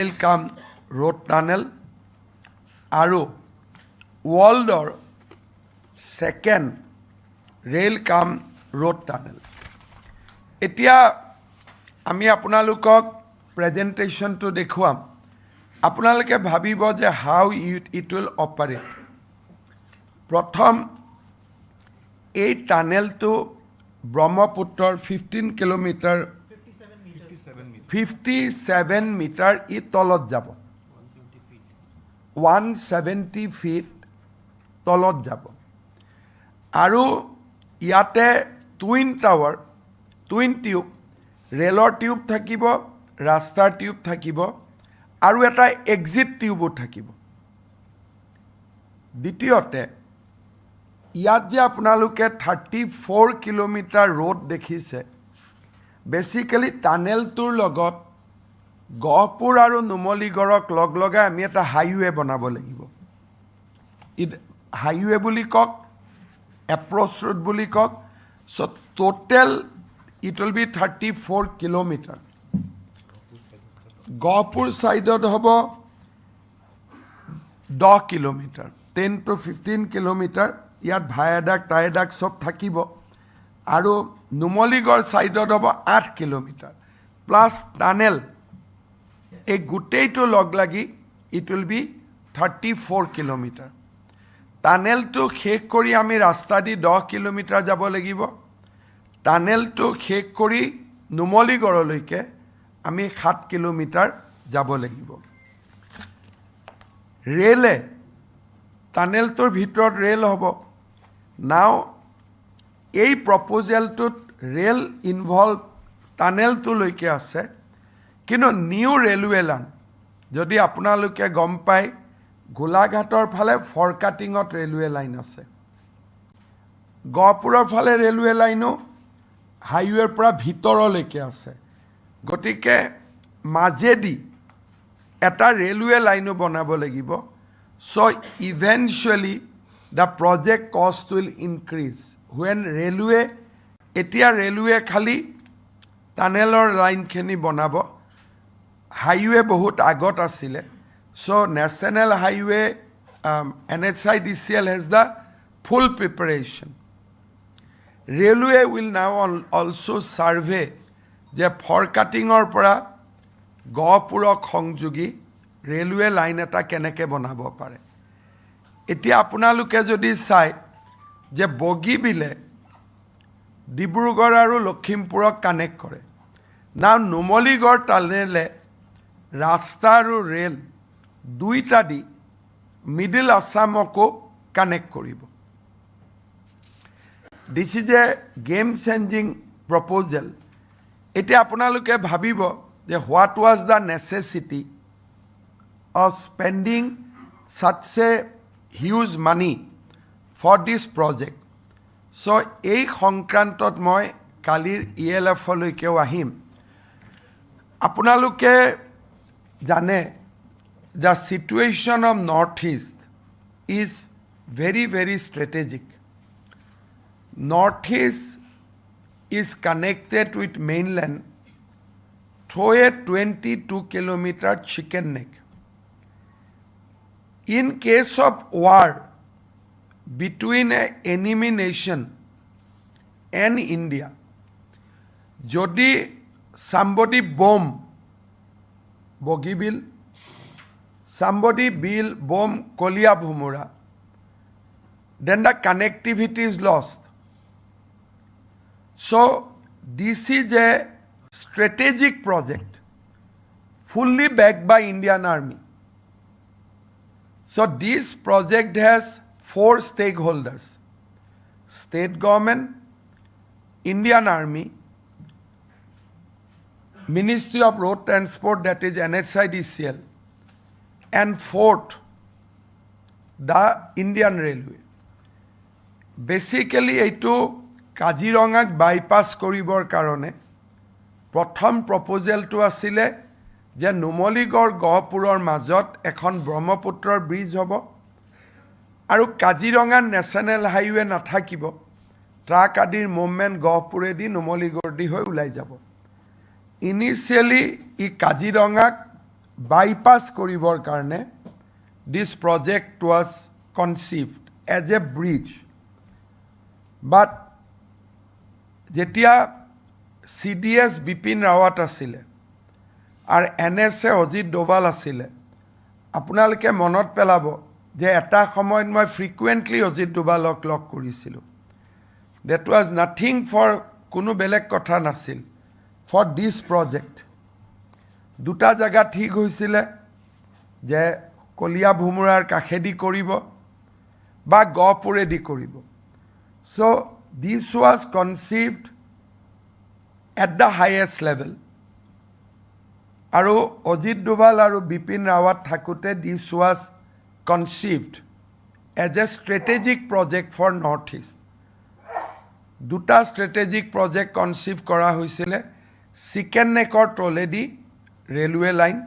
Rail cum road tunnel আৰু ৱৰ্ল্ডৰ second rail cum road tunnel. এতিয়া আমি আপোনালোকক প্ৰেজেণ্টেশ্যনটো দেখুৱাম। আপোনালোকে ভাবিব যে হাউ ইট উইল অপাৰেট। প্ৰথম এই টানেলটো ব্ৰহ্মপুত্ৰৰ 15 কিলোমিটাৰ 57 মিটাৰ ই তলত যাব, 170 ফিট তলত যাব। আৰু ইয়াতে টুইন টাৱাৰ, টুইন টিউব, ৰেলৰ টিউব থাকিব, ৰাস্তাৰ টিউব থাকিব আৰু এটা এক্সিট টিউবো থাকিব। দ্বিতীয়তে ইয়াত যে আপোনালোকে 34 কিলোমিটাৰ ৰোড দেখিছে, বেচিকেলি টানেলটোৰ লগত গহপুৰ আৰু নুমলীগড়ক লগ লগাই আমি এটা হাইৱে বনাব লাগিব। হাইৱে বুলি কওক, এপ্ৰ'চ ৰোড বুলি কওক। So' total it will be 34 kilometre. Gohpur ছাইডত হ'ব 10 কিলোমিটাৰ, 10 to 15 কিলোমিটাৰ। ইয়াত ভায়াডাক টায়াডাক চব থাকিব। আৰু নুমলীগড় ছাইডত হ'ব 8 কিলোমিটাৰ প্লাছ টানেল। এই গোটেইটো লগ লাগি ইট উইল বি 34 কিলোমিটাৰ। টানেলটো শেষ কৰি আমি ৰাস্তা দি 10 কিলোমিটাৰ যাব লাগিব। টানেলটো শেষ কৰি নুমলীগড়লৈকে আমি 7 কিলোমিটাৰ যাব লাগিব। ৰেলে, টানেলটোৰ ভিতৰত ৰেল হ'ব। নাও এই প্ৰপ'জেলটোত ৰেল ইনভলভ টানেলটোলৈকে আছে, কিন্তু নিউ ৰেলৱে লাইন যদি আপোনালোকে গম পায়, গোলাঘাটৰ ফালে ফৰকাটিঙত ৰেলৱে লাইন আছে। গহপুৰৰ ফালে ৰেলৱে লাইনো হাইৱেৰ পৰা ভিতৰলৈকে আছে। গতিকে মাজেদি এটা ৰেলৱে লাইনো বনাব লাগিব। So' eventually the project cost will increase when railway, এতিয়া ৰেলৱে খালি টানেলৰ লাইনখিনি বনাব। হাইৱে বহুত আগত আছিলে। So' national highway NHIDCL has the full preparation. Railway will now also survey যে ফৰকাটিঙৰ পৰা গহপুৰক সংযোগী ৰেলৱে লাইন এটা কেনেকৈ বনাব পাৰে। এতিয়া আপোনালোকে যদি চায় যে বগীবিলে ডিব্ৰুগড় আৰু লখিমপুৰক কানেক্ট কৰে, না নুমলীগড় টানেলে ৰাস্তা আৰু ৰেল দুইটা দি মিডিল আছামকো কানেক্ট কৰিব। This is a game changing proposal. এতিয়া আপোনালোকে ভাবিব যে what was the necessity of spending such a huge money for this project. So' এই সংক্ৰান্তত মই কালিৰ ELF-লৈকেও আহিম। আপোনালোকে জানে the situation of Northeast is very, very strategic. Northeast is connected with mainland through a 22-kilometer chicken neck. In case of war between an enemy nation and India, jodi somebody bomb Bogibeel, somebody bomb Kolia Bhumura, then the connectivity is lost. So this is a strategic project fully backed by Indian Army. So this project has 4 stakeholders: state government, Indian Army, Ministry of Road Transport, that is NHIDCL, and 4th, the Indian Railway. Basically, এইটো কাজিৰঙাক bypass কৰিবৰ কাৰণে প্ৰথম প্ৰপ'জেলটো আছিলে যে নুমলীগড় গহপুৰৰ মাজত এখন ব্ৰহ্মপুত্ৰৰ ব্ৰিজ হ'ব আৰু কাজিৰঙাৰ নেশ্যনেল হাইৱে নাথাকিব। ট্ৰাক আদিৰ মুভমেণ্ট গহপুৰেদি নুমলীগড় দি হৈ ওলাই যাব। ইনিচিয়েলি ই কাজিৰঙাক বাইপাছ কৰিবৰ কাৰণে this project was conceived as a bridge. But যেতিয়া CDS বিপিন ৰাৱাট আছিলে আৰু NSA অজিত ডোভাল আছিলে আপোনালোকে মনত পেলাব যে এটা সময়ত মই ফ্ৰিকুৱেণ্টলি অজিত ডোভালক লগ কৰিছিলোঁ that was nothing for কোনো বেলেগ কথা নাছিল for this project দুটা জায়গা ঠিক হৈছিলে যে কলিয়া ভুমুৰাৰ কাষেদি কৰিব বা গহপুৰেদি কৰিব so this was conceived at the highest level আৰু অজিত ডোভাল আৰু বিপিন ৰাৱাট থাকোতে this was conceived as a strategic project for Northeast দুটা strategic project conceive কৰা হৈছিলে চিকেন নেকৰ ট্ৰলেদি railway line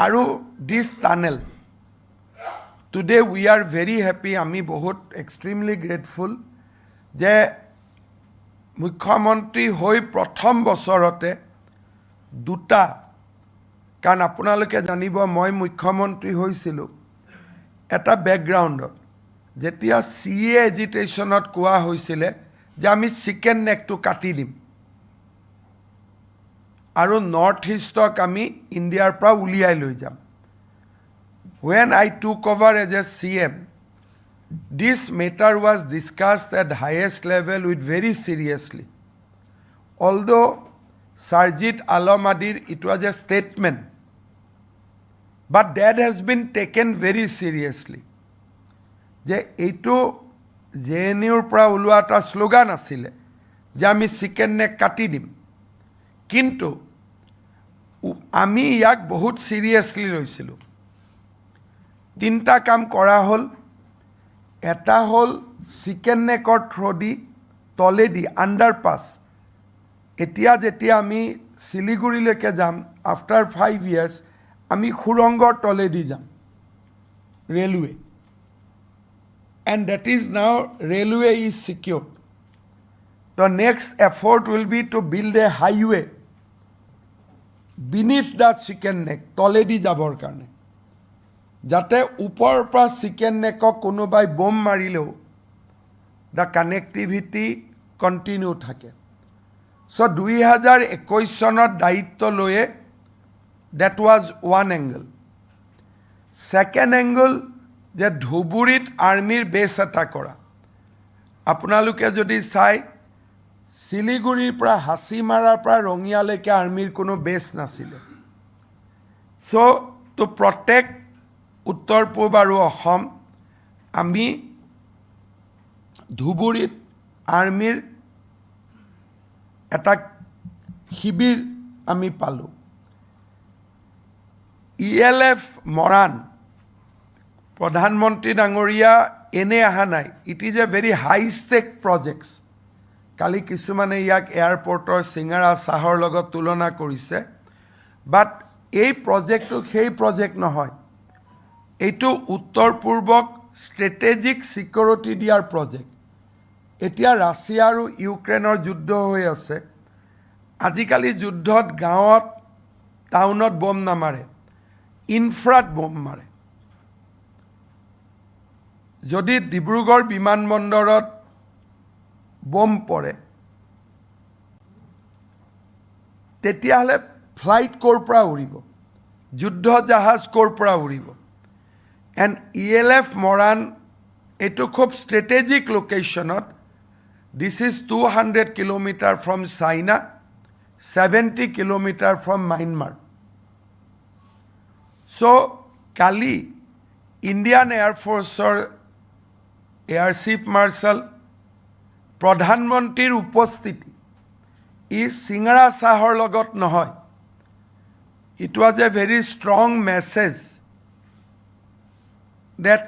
আৰু this tunnel today we are very happy আমি বহুত extremely grateful যে মুখ্যমন্ত্ৰী হৈ প্ৰথম বছৰতে দুটা কাৰণ আপোনালোকে জানিব মই মুখ্যমন্ত্ৰী হৈছিলোঁ এটা বেকগ্ৰাউণ্ডত যেতিয়া CA এজিটেশ্যনত কোৱা হৈছিলে যে আমি চিকেন নেকটো কাটি দিম আৰু নৰ্থ ইষ্টক আমি ইণ্ডিয়াৰ পৰা উলিয়াই লৈ যাম when I took over as a CM this matter was discussed at highest level with very seriously although Sarjit Alamadir it was a statement but that has been taken very seriously যে এইটো JNUৰ পৰা ওলোৱা এটা slogan আছিলে যে আমি chicken neck কাটি দিম কিন্তু আমি ইয়াক বহুত সিৰিয়াসলি লৈছিলোঁ তিনটা কাম কৰা হল এটা হল চিকেন নেকৰ থ্ৰদি তলেদি আন্ডাৰপাস এতিয়া যেতিয়া আমি শিলিগুৰিলৈকে যাম আফটাৰ 5 ইয়াৰ্স আমি খুৰংগৰ তলেদি যাম railway and that is now railway is secured the next effort will be to build a highway beneath that chicken neck toledi jabor karone jate upor pra chicken neck konobai bomb marileo the connectivity continue thake so 2021 sonot daitto loye that was one angle second angle যে ধুবুৰীত আৰ্মিৰ বেছ এটা কৰা আপোনালোকে যদি চাই শিলিগুৰিৰ পৰা হাসিমাৰাৰ পৰা ৰঙিয়ালৈকে আৰ্মিৰ কোনো বেছ নাছিলে সো টু প্ৰটেক্ট উত্তৰ পূব আৰু অসম আমি ধুবুৰীত আৰ্মিৰ এটা শিবিৰ আমি পালো ELF মৰাণ প্ৰধানমন্ত্ৰী ডাঙৰীয়া এনে আহা নাই it is a very high stake projects কালি কিছুমানে ইয়াক এয়াৰপৰ্টৰ সিঙ্গাৰা চাহৰ লগত তুলনা কৰিছে বাট এই প্ৰজেক্টটো সেই প্ৰজেক্ট নহয় এইটো উত্তৰ পূৰ্বক ষ্ট্ৰেটেজিক সিকিউৰিটি দিয়াৰ প্ৰজেক্ট এতিয়া ৰাছিয়া আৰু ইউক্ৰেইনৰ যুদ্ধ হৈ আছে আজিকালি যুদ্ধত গাঁৱত টাউনত বম নামাৰে ইনফ্ৰাত বম মাৰে যদি ডিব্ৰুগড় বিমানবন্দৰত বম পৰে তেতিয়াহলে ফ্লাইট কোৰ পৰা উৰিব যুদ্ধ জাহাজ কোৰ পৰা উৰিব এণ্ড ELF মৰাণ এটো খুব ষ্ট্ৰেটেজিক লোকেশ্যনত this is 200 kilometre from China 70 kilometre from Myanmar so কালি ইণ্ডিয়ান এয়াৰফোৰ্সৰ এয়াৰ চিফ মাৰ্শাল প্ৰধানমন্ত্ৰীৰ উপস্থিতি ই সিঙ্গাৰা চাহৰ লগত নহয় it was a very strong message that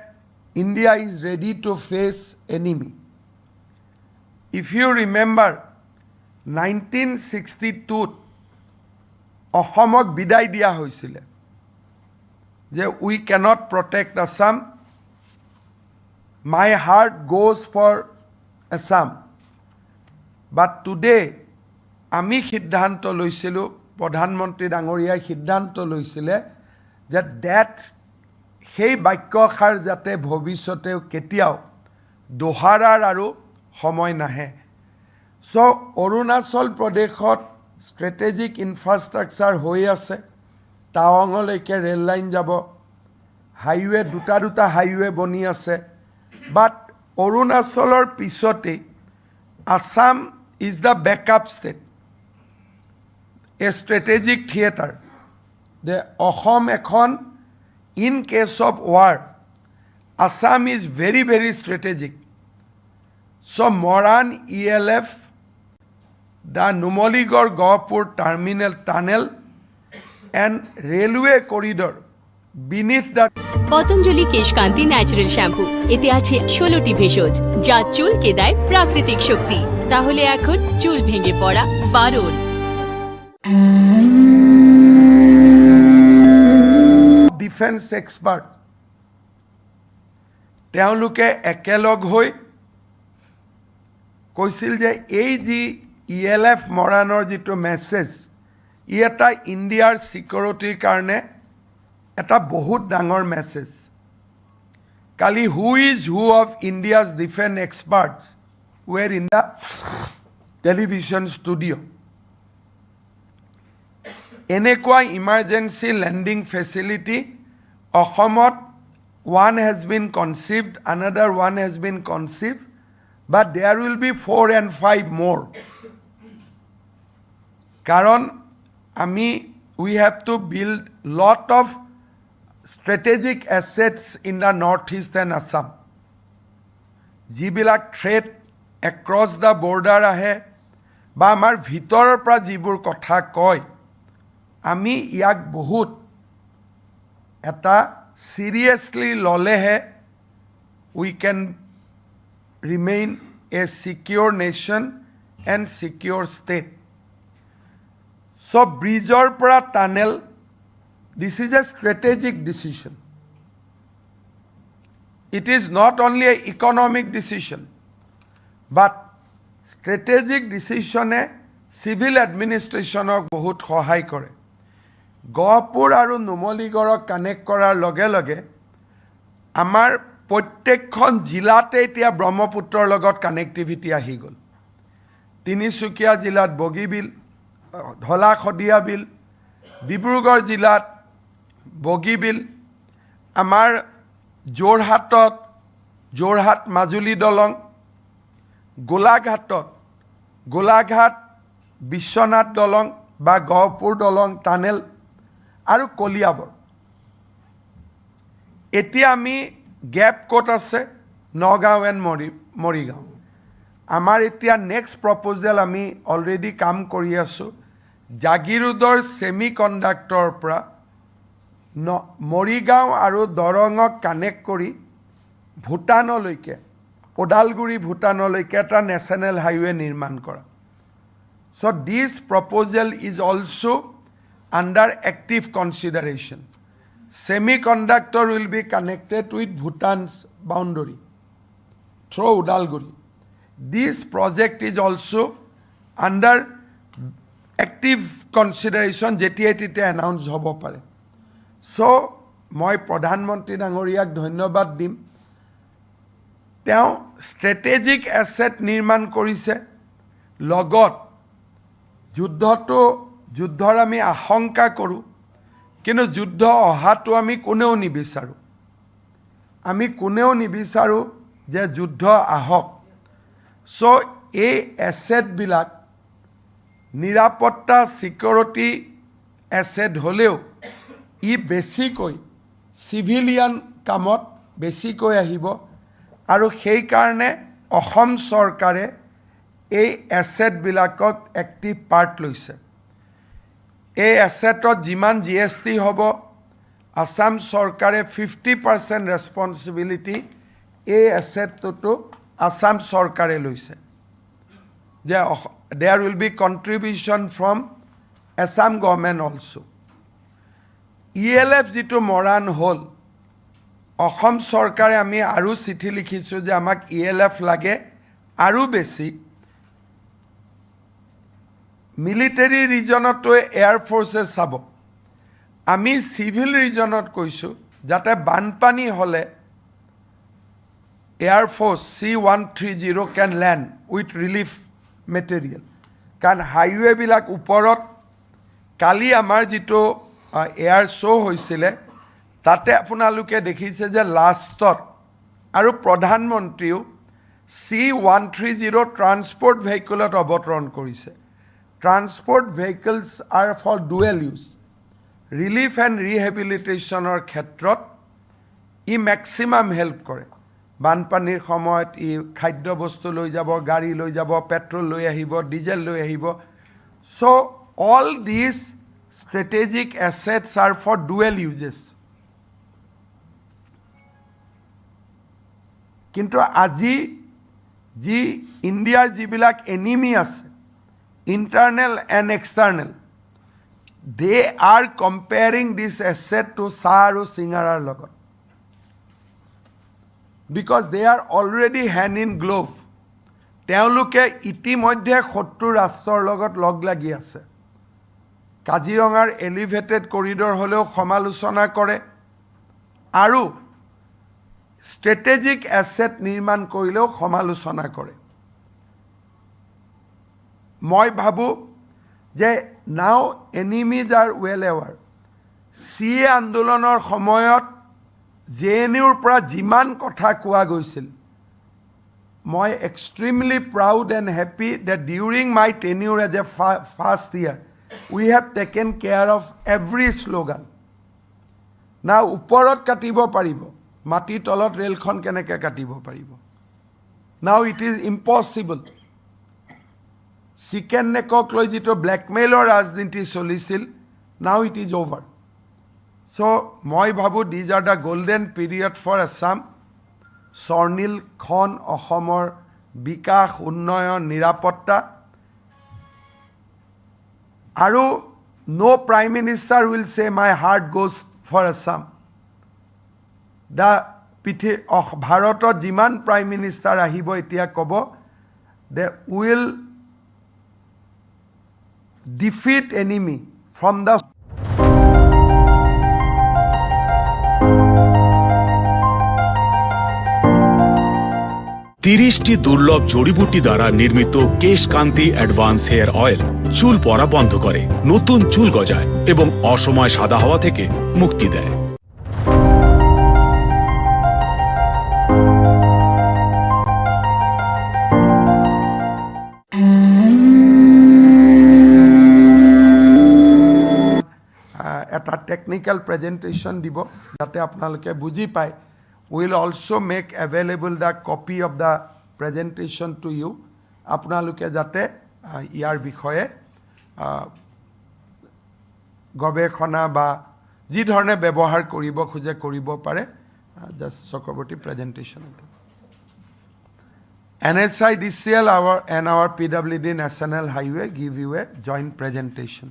India is ready to face enemy if you remember 1962 অসমক বিদায় দিয়া হৈছিল যে we cannot protect Assam my heart goes for Assam but today আমি সিদ্ধান্ত লৈছিলো প্ৰধানমন্ত্ৰী ডাঙৰীয়াই সিদ্ধান্ত লৈছিলে যে সেই বাক্যষাৰ যাতে ভৱিষ্যতেও কেতিয়াও দোহাৰাৰ আৰু সময় নাহে চ' অৰুণাচল প্ৰদেশত ষ্ট্ৰেটেজিক ইনফ্ৰাষ্ট্ৰাকচাৰ হৈ আছে টাৱাঙলৈকে ৰেল লাইন যাব হাইৱে দুটা হাইৱে বনি আছে বাট অৰুণাচলৰ পিছতেই Assam is the backup state a strategic theater the Ahom ekhon in case of war Assam is very strategic so Moran ELF the Numoligor Gopur terminal tunnel and railway corridor beneath the Patanjali Keshkanti natural shampoo এতে আছে 16টি ভেষজ যা চুলকে দেয় প্রাকৃতিক শক্তি তাহলে এখন চুল ভেঙে পড়া বারণ ডিফেন্স এক্সপার্ট তেওঁলোকে একেলগ হৈ কৈছিল যে এই যি ELF মৰাণৰ যিটো মেছেজ ই এটা ইণ্ডিয়াৰ সিকিউৰিটিৰ কাৰণে এটা বহুত ডাঙৰ মেছেজ কালি who of India's defence experts were in the television studio' এনেকুৱা ইমাৰ্জেঞ্চি লেণ্ডিং ফেচিলিটি অসমত one has been conceived, another one has been conceived, but there will be 4 and 5 more. Karon, we have to build lot of strategic assets in the northeast and Assam. Jibilak threat across the border ahe, ba amar bhitorer pra jibur kotha koi, ami yak bahut eta seriously lolehe we can remain a secure nation and secure state. So bridgeor para tunnel, this is a strategic decision. It is not only an economic decision, but strategic decision e civil administration ok bahut sahay kore. Gohpur আৰু নুমলীগড়ক connect কৰাৰ লগে লগে আমাৰ প্ৰত্যেকখন জিলাতে এতিয়া ব্ৰহ্মপুত্ৰৰ লগত কানেক্টিভিটি আহি গ'ল তিনিচুকীয়া জিলাত বগীবিল ধলাখদিয়া বিল ডিব্ৰুগড় জিলাত বগীবিল আমাৰ যোৰহাট মাজুলী দলং গোলাঘাট বিশ্বনাথ দলং বা গহপুৰ দলং টানেল আৰু কলিয়াবৰ এতিয়া আমি গ্যাপ কোট আছে নগাঁও এণ্ড মৰিগাঁও আমাৰ এতিয়া নেক্সট প্ৰপ'জেল আমি অলৰেডি কাম কৰি আছোঁ জাগিৰোডৰ ছেমি কণ্ডাক্টৰৰ পৰা মৰিগাঁও আৰু দৰঙক কানেক্ট কৰি ভূটানলৈকে ওদালগুৰি ভূটানলৈকে এটা নেশ্যনেল হাইৱে নিৰ্মাণ কৰা So this proposal is also under active consideration. Semiconductor will be connected with Bhutan's boundary through Udalguri. This project is also under active consideration JTIT announced hobo pare. So moi Pradhan Mantri Dangoriyak dhonnobad dim. Teo strategic asset nirman korise logot যুদ্ধৰ আমি আশংকা কৰোঁ কিন্তু যুদ্ধ অহাটো আমি কোনেও নিবিচাৰোঁ যে যুদ্ধ আহক সো এই এছেটবিলাক নিৰাপত্তা সিকিউৰিটি এছেট হ'লেও ই বেছিকৈ সিভিলিয়ান কামত বেছিকৈ আহিব আৰু সেই কাৰণে অসম চৰকাৰে এই এছেটবিলাকক এক্টিভ পাৰ্ট লৈছে এই এছেটত যিমান GST হ'ব আসাম চৰকাৰে 50% ৰেছপন্সিবিলিটি এই এছেটটো আসাম চৰকাৰে লৈছে যে there will be contribution from Assam government also ELF যিটো মৰাণ হ'ল অসম চৰকাৰে আমি আৰু চিঠি লিখিছোঁ যে আমাক ELF লাগে আৰু বেছি মিলিটাৰী ৰিজনতো এয়াৰফ'ৰ্চে চাব আমি চিভিল ৰিজনত কৈছোঁ যাতে বানপানী হ'লে air force C-130 can land with relief material কাৰণ হাইৱেবিলাক ওপৰত কালি আমাৰ যিটো এয়াৰ শ্ব' হৈছিলে তাতে আপোনালোকে দেখিছে যে লাষ্টত আৰু প্ৰধানমন্ত্ৰীও C-130 ট্ৰান্সপৰ্ট ভেহিকলত অৱতৰণ কৰিছে transport vehicles are for dual use relief and ৰিহেবিলিটেশ্যনৰ ক্ষেত্ৰত ই মেক্সিমাম হেল্প কৰে বানপানীৰ সময়ত ই খাদ্য বস্তু লৈ যাব গাড়ী লৈ যাব পেট্ৰল লৈ আহিব ডিজেল লৈ আহিব so' all this strategic assets are for dual uses কিন্তু আজি যি ইণ্ডিয়াৰ যিবিলাক এনিমি আছে internal and external they are comparing this asset to চাহ আৰু চিঙাৰাৰ লগত because they are already hand in glove তেওঁলোকে ইতিমধ্যে শত্ৰু ৰাষ্ট্ৰৰ লগত লগ লাগি আছে কাজিৰঙাৰ এলিভেটেড কৰিডৰ হ'লেও সমালোচনা কৰে আৰু ষ্ট্ৰেটেজিক এছেট নিৰ্মাণ কৰিলেও সমালোচনা কৰে মই ভাবোঁ যে নাও এনিমিজ আৰ ৱেল এৱাৰ CA আন্দোলনৰ সময়ত JNUৰ পৰা যিমান কথা কোৱা গৈছিল মই extremely proud and happy that during my tenure as a first year we have taken care of every slogan না ওপৰত কাটিব পাৰিব মাটিৰ তলত ৰেলখন কেনেকৈ কাটিব পাৰিব নাও ইট ইজ ইম্পচিবল চিকেন নেকক লৈ যিটো ব্লেকমেইলৰ ৰাজনীতি চলিছিল নাও ইট ইজ অভাৰ চ' মই ভাবোঁ these are the golden period for Assam স্বৰ্ণীলখন অসমৰ বিকাশ উন্নয়ন নিৰাপত্তা আৰু ন' prime minister will say my heart goes for Assam the ভাৰতত যিমান প্ৰাইম মিনিষ্টাৰ আহিব এতিয়া ক'ব they will defeat enemy from the 30টি দুর্লভ জড়িবুটি দ্বারা নির্মিত কেশকান্তি অ্যাডভান্স হেয়ার অয়েল চুল পড়া বন্ধ করে নতুন চুল গজায় এবং অসময় সাদা হওয়া থেকে মুক্তি দেয় এটা টেকনিক্যাল প্ৰেজেণ্টেশ্যন দিব যাতে আপোনালোকে বুজি পায় will also' make available the copy of the presentation to you আপোনালোকে যাতে ইয়াৰ বিষয়ে গৱেষণা বা যি ধৰণে ব্যৱহাৰ কৰিব খোজে কৰিব পাৰে just Chakraborty presentation NHIDCL and our PWD National Highway give you a joint presentation.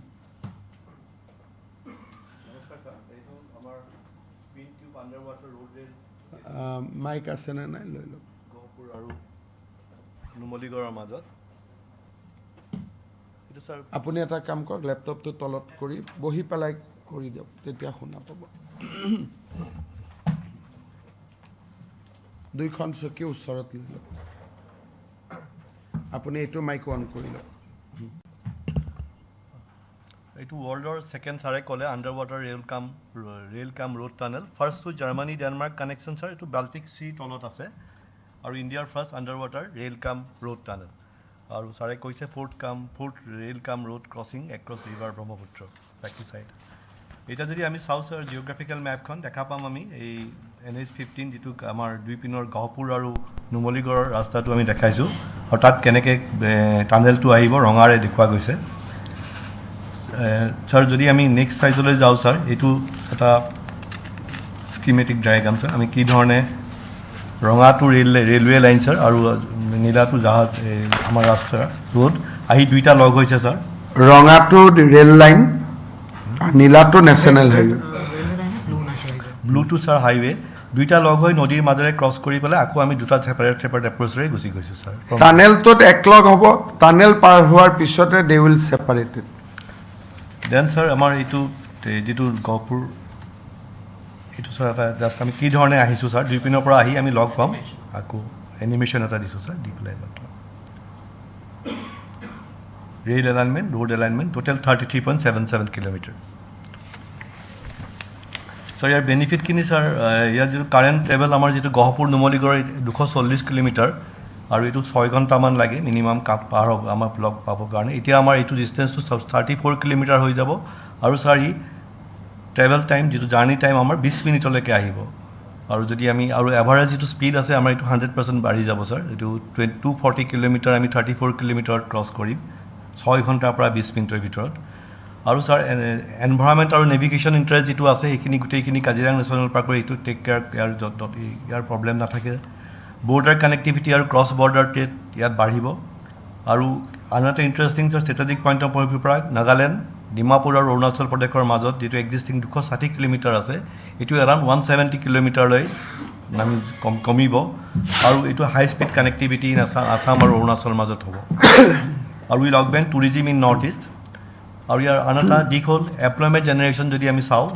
Mike আছে নে নাই লৈ লওক গহপুৰ আৰু নুমলীগড়ৰ মাজত এইটো স্যাৰ আপুনি এটা কাম কৰক লেপটপটো তলত কৰি বহি পেলাই কৰি দিয়ক তেতিয়া শুনা পাব দুইখন চকী ওচৰত লৈ লওক আপুনি এইটো মাইক অন কৰি লওক এইটো ৱৰ্ল্ডৰ ছেকেণ্ড ছাৰে ক'লে under water rail cum road tunnel first to Germany Denmark connection sir এইটো বাল্টিক চি তলত আছে আৰু ইণ্ডিয়াৰ first under water rail cum road tunnel আৰু ছাৰে কৈছে fourth rail cum road crossing across river Brahmaputra বেকটো ছাইড এতিয়া যদি আমি চাওঁ ছাৰ জিঅ'গ্ৰাফিকেল মেপখন দেখা পাম আমি এই NH-15 যিটো আমাৰ দুই পিনৰ গহপুৰ আৰু নুমলীগড়ৰ ৰাস্তাটো আমি দেখাইছোঁ আৰু তাত কেনেকৈ টানেলটো আহিব ৰঙাৰে দেখুওৱা গৈছে ছাৰ যদি আমি নেক্সট চাইজলৈ যাওঁ ছাৰ এইটো এটা স্কিমেটিক ডায়েগ্ৰাম ছাৰ আমি কি ধৰণে ৰঙাটো ৰেলৱে লাইন ছাৰ আৰু নীলাটো জাহাজ আমাৰ ৰাস্তা ৰোড আহি দুইটা লগ হৈছে ছাৰ ৰঙাটো ৰেল লাইন আৰু নীলাটো নেশ্যনেল হাইৱে ব্লুটো ছাৰ হাইৱে দুইটা লগ হৈ নদীৰ মাজেৰে ক্ৰছ কৰি পেলাই আকৌ আমি দুটা ছেপাৰেট এপ্ৰ'চেৰে গুচি গৈছোঁ ছাৰ টানেলটোত একলগ হ'ব টানেল পাৰ হোৱাৰ পিছতে they will separated then sir আমাৰ এইটো যিটো গহপুৰ এইটো ছাৰ এটা জাষ্ট আমি কি ধৰণে আহিছোঁ ছাৰ দুই পিনৰ পৰা আহি আমি লগ পাম আকৌ এনিমেশ্যন এটা দিছোঁ ছাৰ দি পেলাই rail alignment road alignment total 33.77 kilometre sir ইয়াৰ বেনিফিটখিনি ছাৰ ইয়াৰ যিটো কাৰেণ্ট ট্ৰেভেল আমাৰ যিটো গহপুৰ নুমলীগড় 240 কিলোমিটাৰ আৰু এইটো 6 ঘণ্টামান লাগে মিনিমাম পাৰ হ'ব আমাৰ ব্লক পাবৰ কাৰণে এতিয়া আমাৰ এইটো ডিষ্টেঞ্চটো 34 কিলোমিটাৰ হৈ যাব আৰু ছাৰ ই ট্ৰেভেল টাইম যিটো জাৰ্ণি টাইম আমাৰ 20 মিনিটলৈকে আহিব আৰু যদি আমি আৰু এভাৰেজ যিটো স্পীড আছে আমাৰ এইটো 100% বাঢ়ি যাব ছাৰ এইটো 240 কিলোমিটাৰ আমি 34 কিলোমিটাৰত ক্ৰছ কৰিম 6 ঘণ্টাৰ পৰা 20 মিনিটৰ ভিতৰত আৰু ছাৰ এনভাইৰনমেণ্ট আৰু নেভিগেশ্যন ইণ্টাৰেষ্ট যিটো আছে সেইখিনি গোটেইখিনি কাজিৰঙা নেশ্যনেল পাৰ্কৰ এইটো টেক কেয়াৰ ইয়াৰ প্ৰব্লেম নাথাকে বৰ্ডাৰ কানেক্টিভিটি আৰু ক্ৰছ বৰ্ডাৰ ট্ৰেড ইয়াত বাঢ়িব আৰু আন এটা interesting sir strategic point of ভিউৰ পৰা নাগালেণ্ড ডিমাপুৰ আৰু অৰুণাচল প্ৰদেশৰ মাজত যিটো এক্সিষ্টিং 260 কিলোমিটাৰ আছে এইটো এৰাউণ্ড 170 কিলোমিটাৰলৈ আমি কমিব আৰু এইটো high speed connectivity in Assam আৰু অৰুণাচলৰ মাজত হ'ব আৰু will augment tourism in north east আৰু ইয়াৰ আন এটা দিশ হ'ল এমপ্লয়মেণ্ট জেনেৰেশ্যন যদি আমি চাওঁ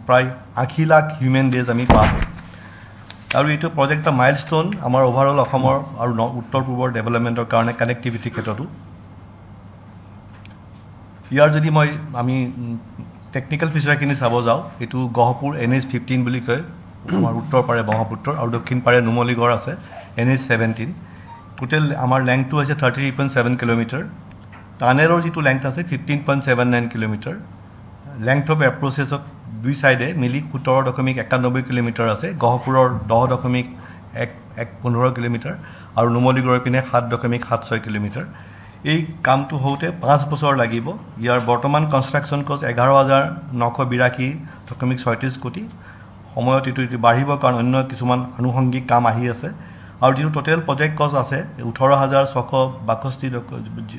প্ৰায় 80 লাখ হিউমেন ডেজ আমি পাম আৰু এইটো প্ৰজেক্ট এটা মাইলষ্টোন আমাৰ অভাৰঅল অসমৰ আৰু উত্তৰ পূবৰ ডেভেলপমেণ্টৰ কাৰণে কানেক্টিভিটি ক্ষেত্ৰতো ইয়াৰ যদি আমি টেকনিকেল ফিচাৰখিনি চাব যাওঁ এইটো গহপুৰ NH 15 বুলি কয় আমাৰ উত্তৰ পাৰে ব্ৰহ্মপুত্ৰ আৰু দক্ষিণ পাৰে নুমলীগড় আছে NH 17 টোটেল আমাৰ লেংথটো হৈছে 33.7 কিলোমিটাৰ টানেলৰ যিটো লেংথ আছে 15.79 কিলোমিটাৰ লেংথ অফ এপ্ৰ'চেছত দুই চাইডে মিলি 17.91 কিলোমিটাৰ আছে গহপুৰৰ 10.15 কিলোমিটাৰ আৰু নুমলীগড়ৰ পিনে 7.76 কিলোমিটাৰ এই কামটো হওঁতে 5 বছৰ লাগিব ইয়াৰ বৰ্তমান কনষ্ট্ৰাকশ্যন কষ্ট 11,982.36 কোটি সময়ত এইটো বাঢ়িব কাৰণ অন্য কিছুমান আনুষংগিক কাম আহি আছে আৰু যিটো টোটেল প্ৰজেক্ট কষ্ট আছে 18,662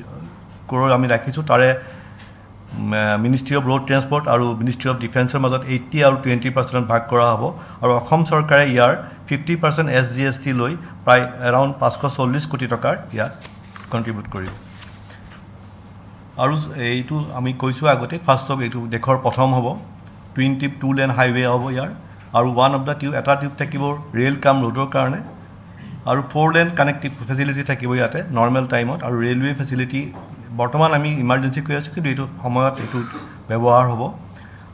crore আমি ৰাখিছোঁ তাৰে মিনিষ্ট্ৰী অফ ৰোড ট্ৰেন্সপৰ্ট আৰু মিনিষ্ট্ৰী অফ ডিফেন্সৰ মাজত 80 আৰু 20% ভাগ কৰা হ'ব আৰু অসম চৰকাৰে ইয়াৰ 50% SGST লৈ প্ৰায় এৰাউণ্ড 540 কোটি টকাৰ ইয়াত কণ্ট্ৰিবিউট কৰিব আৰু এইটো আমি কৈছোঁ আগতে ফাৰ্ষ্ট অফ এইটো দেশৰ প্ৰথম হ'ব টুইন টিপ 2 লেন হাইৱে হ'ব ইয়াৰ আৰু ওৱান অফ দ্য এটা টিউব থাকিব ৰেল কাম ৰোডৰ কাৰণে আৰু 4 লেন কানেক্টিভ ফেচিলিটি থাকিব ইয়াতে নৰ্মেল টাইমত আৰু ৰেলৱে ফেচিলিটি বৰ্তমান আমি ইমাৰ্জেঞ্চি কৈ আছোঁ কিন্তু এইটো সময়ত এইটো ব্যৱহাৰ হ'ব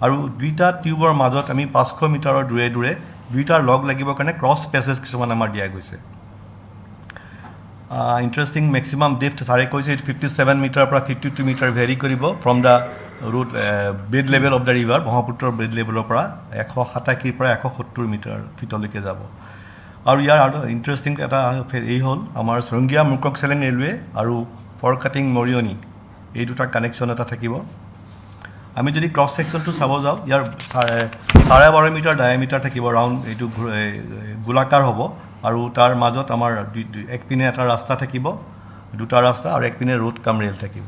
আৰু দুইটা টিউবৰ মাজত আমি 500 মিটাৰৰ দূৰে দূৰে দুইটাৰ লগ লাগিবৰ কাৰণে ক্ৰছ পেচেজ কিছুমান আমাৰ দিয়া গৈছে ইণ্টাৰেষ্টিং মেক্সিমাম ডেফ্থ ছাৰে কৈছে 57 মিটাৰৰ পৰা 52 মিটাৰ ভেৰি কৰিব from the road bed level of the river ব্ৰহ্মপুত্ৰৰ বেড লেভেলৰ পৰা 187 পৰা 170 মিটাৰ ফিটলৈকে যাব আৰু ইয়াৰ আৰু ইণ্টাৰেষ্টিং এটা এই হ'ল আমাৰ চৰংগীয়া মুকক চেলেং ৰেলৱে আৰু ফৰকাটিং মৰিয়নি এই দুটা কানেকশ্যন এটা থাকিব আমি যদি ক্ৰছ ছেকশ্যনটো চাব যাওঁ ইয়াৰ 12.5 মিটাৰ ডায়ামিটাৰ থাকিব ৰাউণ্ড এইটো গোলাকাৰ হ'ব আৰু তাৰ মাজত আমাৰ একপিনে এটা ৰাস্তা থাকিব দুটা ৰাস্তা আৰু একপিনে ৰোড কাম ৰেল থাকিব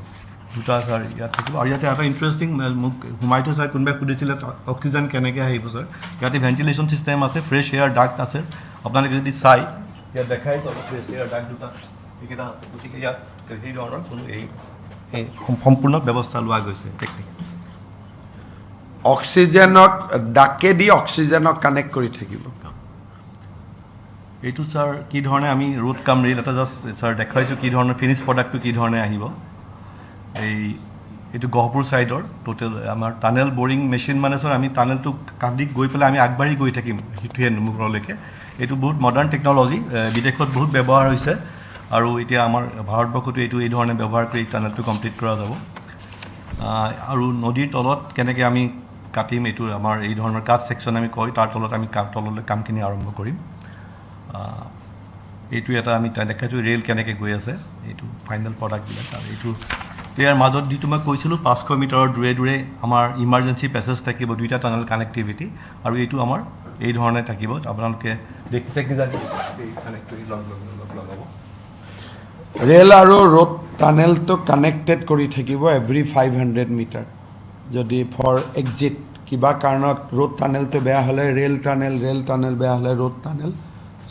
দুটা ছাৰ ইয়াত থাকিব আৰু ইয়াতে এটা ইণ্টাৰেষ্টিং মোক সোমাইতো ছাৰ কোনোবাই সুধিছিলে অক্সিজেন কেনেকৈ আহিব ছাৰ ইয়াতে ভেণ্টিলেশ্যন ছিষ্টেম আছে ফ্ৰেছ এয়াৰ ডাক্ট আছে আপোনালোকে যদি চাই ইয়াত দেখাই পাব ফ্ৰেছ এয়াৰ ডাক্ট দুটা এইকেইটা আছে গতিকে ইয়াত সেই ধৰণৰ কোনো এই সম্পূৰ্ণ ব্যৱস্থা লোৱা গৈছে টেকনিক অক্সিজেনক ডাকেদি অক্সিজেনক কানেক্ট কৰি থাকিব এইটো ছাৰ কি ধৰণে আমি ৰোড কাম ৰেল এটা জাষ্ট ছাৰ দেখুৱাইছোঁ কি ধৰণৰ ফিনিছ প্ৰডাক্টটো কি ধৰণে আহিব এইটো গহপুৰ ছাইডৰ টোটেল আমাৰ টানেল বৰিং মেচিন মানে ছাৰ আমি টানেলটো কান্দি গৈ পেলাই আমি আগবাঢ়ি গৈ থাকিম সিটোৱে নুমলীগড়লৈকে এইটো বহুত মডাৰ্ণ টেকন'লজি বিদেশত বহুত ব্যৱহাৰ হৈছে আৰু এতিয়া আমাৰ ভাৰতবৰ্ষতো এইটো এই ধৰণে ব্যৱহাৰ কৰি টানেলটো কমপ্লিট কৰা যাব আৰু নদীৰ তলত কেনেকৈ আমি কাটিম এইটো আমাৰ এই ধৰণৰ কাট ছেকশ্যন আমি কয় তাৰ তলত আমি তললৈ কামখিনি আৰম্ভ কৰিম এইটো এটা আমি দেখাইছোঁ ৰেল কেনেকৈ গৈ আছে এইটো ফাইনেল প্ৰডাক্টবিলাক আৰু এইটো ইয়াৰ মাজত যিটো মই কৈছিলোঁ 500 মিটাৰৰ দূৰে দূৰে আমাৰ ইমাৰ্জেঞ্চি পেচেজ থাকিব দুইটা টানেল কানেক্টিভিটি আৰু এইটো আমাৰ এই ধৰণে থাকিব আপোনালোকে দেখিছে কিজানি লগাব ৰেল আৰু ৰোড টানেলটো কানেক্টেড কৰি থাকিব এভৰি 500 মিটাৰ যদি ফৰ এক্সিট কিবা কাৰণত ৰোড টানেলটো বেয়া হ'লে ৰেল টানেল বেয়া হ'লে ৰোড টানেল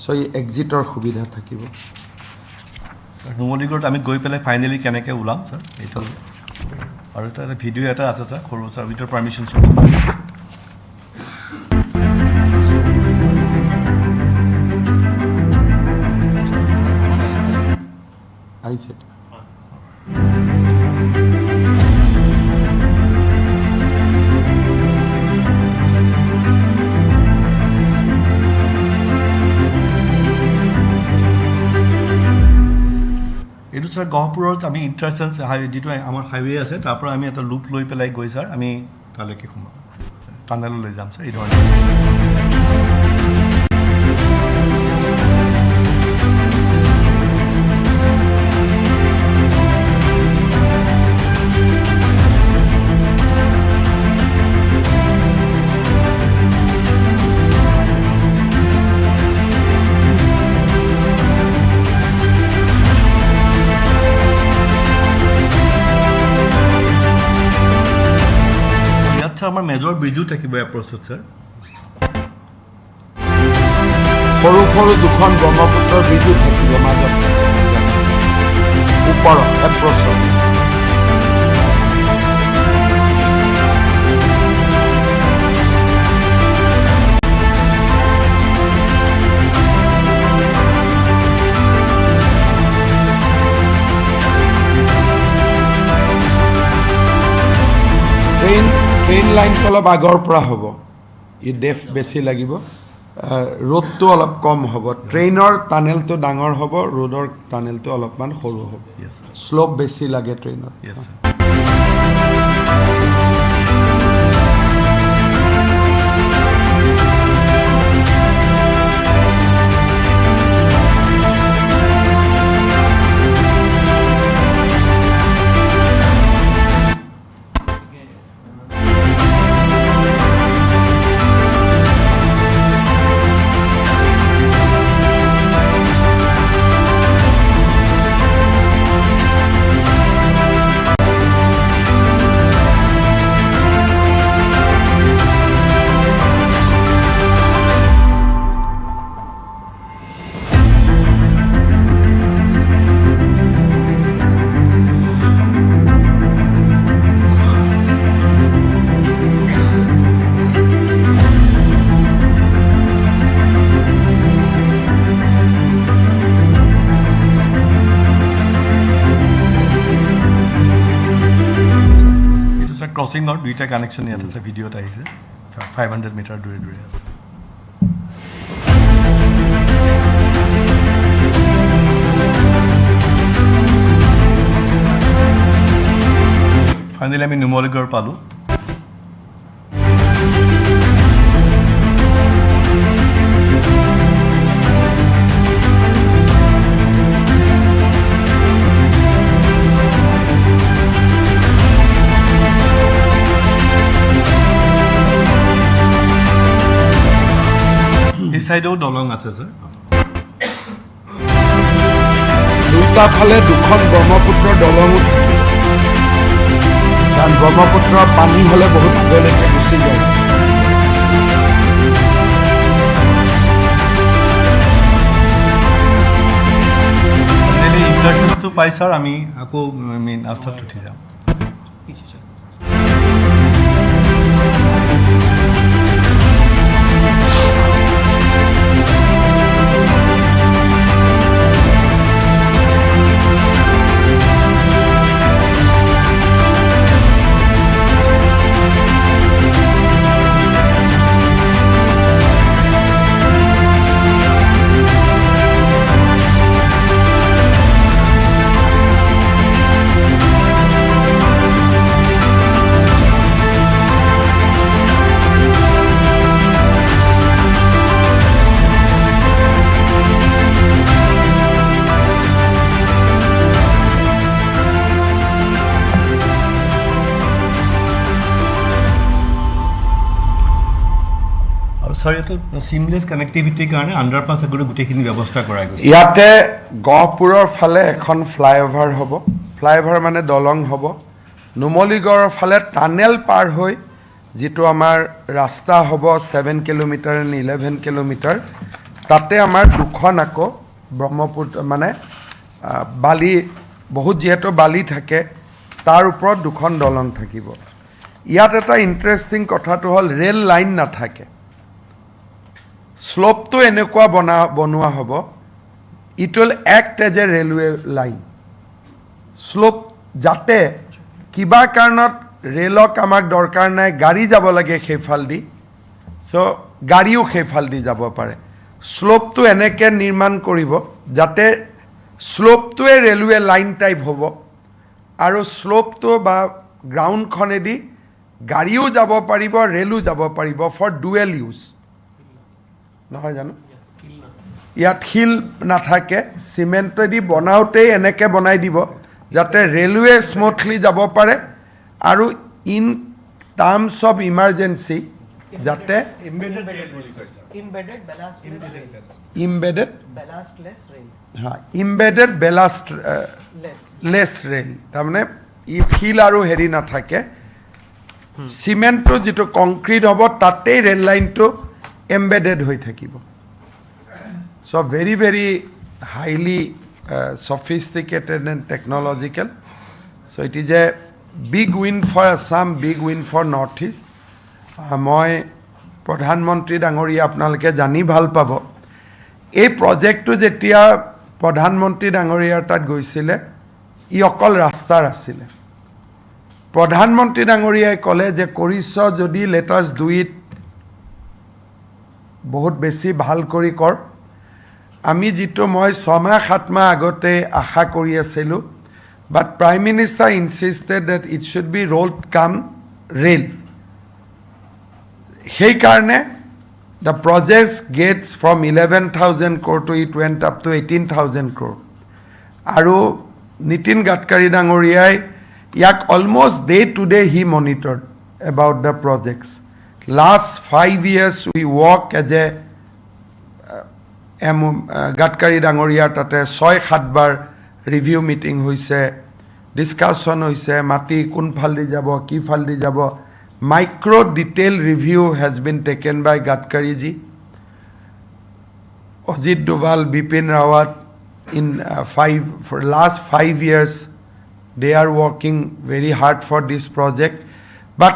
চ' এই এক্সিটৰ সুবিধা থাকিব নুমলীগড়ত আমি গৈ পেলাই ফাইনেলি কেনেকৈ ওলাম ছাৰ এইটো আৰু এটা ভিডিঅ' এটা আছে ছাৰ সৰু ছাৰ উইথৰ পাৰ্মিশ্যন আহিছে এইটো ছাৰ গহপুৰত আমি ইণ্টাৰচেঞ্চ যিটো আমাৰ হাইৱে আছে তাৰ পৰা আমি এটা লুপ লৈ পেলাই গৈ ছাৰ আমি তালৈকে সোমাম টানেললৈ যাম ছাৰ এই ধৰণে আমাৰ মেজৰ ব্ৰিজো থাকিব এপ্ৰ'চত ছাৰ সৰু সৰু দুখন ব্ৰহ্মপুত্ৰৰ ব্ৰিজো থাকিব মাজত ওপৰত এপ্ৰ'চত ট্ৰেইন লাইনটো অলপ আগৰ পৰা হ'ব ই ডেফ বেছি লাগিব ৰোডটো অলপ কম হ'ব ট্ৰেইনৰ টানেলটো ডাঙৰ হ'ব ৰোডৰ টানেলটো অলপমান সৰু হ'ব শ্ল'প বেছি লাগে ট্ৰেইনত ক্ৰছিঙৰ দুইটা কানেকশ্যন ইয়াত আছে ভিডিঅ'ত আহিছে 500 মিটাৰ দূৰে দূৰে আছে ফাইনেলি আমি নুমলীগড় পালোঁ চাইডেও দলং আছে ছাৰ দুটা ফালে দুখন ব্ৰহ্মপুত্ৰৰ দলঙো থাকে কাৰণ ব্ৰহ্মপুত্ৰৰ পানী হ'লে বহুত আগলৈকে গুচি যায় ইণ্টাৰচেঞ্চটো পাই ছাৰ আমি আকৌ মেইন ৰাস্তাত উঠি যাম ছাৰ এইটো চিমলেছ কানেক্টিভিটিৰ কাৰণে আণ্ডাৰপাছ আগতে গোটেইখিনি ব্যৱস্থা কৰা গৈছে ইয়াতে গহপুৰৰ ফালে এখন ফ্লাইঅভাৰ হ'ব ফ্লাইঅভাৰ মানে দলং হ'ব নুমলীগড়ৰ ফালে টানেল পাৰ হৈ যিটো আমাৰ ৰাস্তা হ'ব 7 কিলোমিটাৰ এণ্ড 11 কিলোমিটাৰ, তাতে আমাৰ দুখন আকৌ ব্ৰহ্মপুত্ৰ মানে বালি বহুত যিহেতু বালি থাকে তাৰ ওপৰত দুখন দলং থাকিব। ইয়াত এটা ইণ্টাৰেষ্টিং কথাটো হ'ল ৰেল লাইন নাথাকে, শ্লোপটো এনেকুৱা বনোৱা হ'ব, it will act as a railway line slope, যাতে কিবা কাৰণত ৰেলক আমাক দৰকাৰ নাই, গাড়ী যাব লাগে সেইফালেদি, চ' গাড়ীও সেইফালেদি যাব পাৰে। শ্লোপটো এনেকৈ নিৰ্মাণ কৰিব যাতে শ্লোপটোৱে ৰেলৱে লাইন টাইপ হ'ব আৰু শ্লোপটো বা গ্ৰাউণ্ডখনেদি গাড়ীও যাব পাৰিব, ৰেলো যাব পাৰিব ফৰ ডুৱেল ইউজ, নহয় জানো? ইয়াত শিল নাথাকে, চিমেণ্টেদি বনাওঁতেই এনেকৈ বনাই দিব যাতে ৰেলৱে স্মুথলি যাব পাৰে আৰু ইন টাৰ্মছ অফ ইমাৰ্জেঞ্চি যাতে ইম্বেডেড বেলাষ্ট লেছ ৰেল, তাৰমানে শিল আৰু হেৰি নাথাকে, চিমেণ্টটো যিটো কংক্ৰিট হ'ব তাতেই ৰেল লাইনটো এম্বেডেড হৈ থাকিব। So' very very highly sophisticated and technological. So it is a big win for Assam, big win for Northeast. মই প্ৰধানমন্ত্ৰী ডাঙৰীয়া আপোনালোকে জানি ভাল পাব, এই প্ৰজেক্টটো যেতিয়া প্ৰধানমন্ত্ৰী ডাঙৰীয়াৰ তাত গৈছিলে ই অকল ৰাস্তাৰ আছিলে। প্ৰধানমন্ত্ৰী ডাঙৰীয়াই ক'লে যে কৰিছ যদি লেট আছ ডু ইট, বহুত বেছি ভাল কৰি কৰ। আমি যিটো মই 6 মাহ 7 মাহ আগতে আশা কৰি আছিলোঁ, but prime minister insisted that it should be road cum rail. সেইকাৰণে the projects gets from 11,000 crore to it went up to 18,000 crore। আৰু নীতিন গাডকাৰী ডাঙৰীয়াই ইয়াক almost day to day he monitored about the projects. Last 5 years we work as a Gadkari ডাঙৰীয়াৰ তাতে 6-7 বাৰ review meeting হৈছে, discussion হৈছে, মাটি কোনফালেদি যাব, কি ফালেদি যাব, micro' detail review has been taken by Gadkariji, Ajit Doval, Bipin Rawat. In last 5 years they are working very hard for this project, but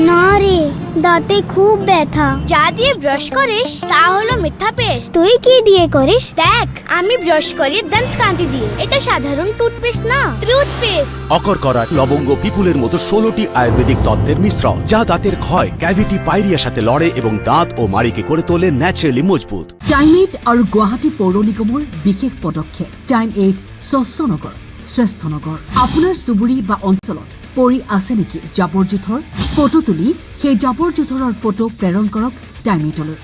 না রে, দাঁতে খুব ব্যথা। যা দিয়ে ব্রাশ করিস তা হলো মিথ্যা পেস্ট। তুই কি দিয়ে করিস? দেখ, আমি ব্রাশ করি দন্তকান্তি দিয়ে। এটা সাধারণ টুথপেস্ট না, টুথপেস্ট। অকরকরা, লবঙ্গ, পিপুলের মতো 16টি আয়ুর্বেদিক তত্ত্বের মিশ্রণ, যা দাঁতের ক্ষয়, ক্যাভিটি, পাইরিয়ার সাথে লড়ে এবং দাঁত ও মাড়িকে করে তোলে ন্যাচারালি মজবুত। টাইম 8 আৰু গুৱাহাটী পৌৰ নিগমৰ বিশেষ পদক্ষেপ টাইম 8 স্বচ্ছ নগৰ, শ্ৰেষ্ঠ নগৰ। আপোনাৰ চুবুৰী বা অঞ্চলত পৰি আছে নেকি জাবৰ জোথৰ? ফটো তুলি সেই জাবৰ জোথৰৰ ফটো প্ৰেৰণ কৰক টাইম 8লৈ।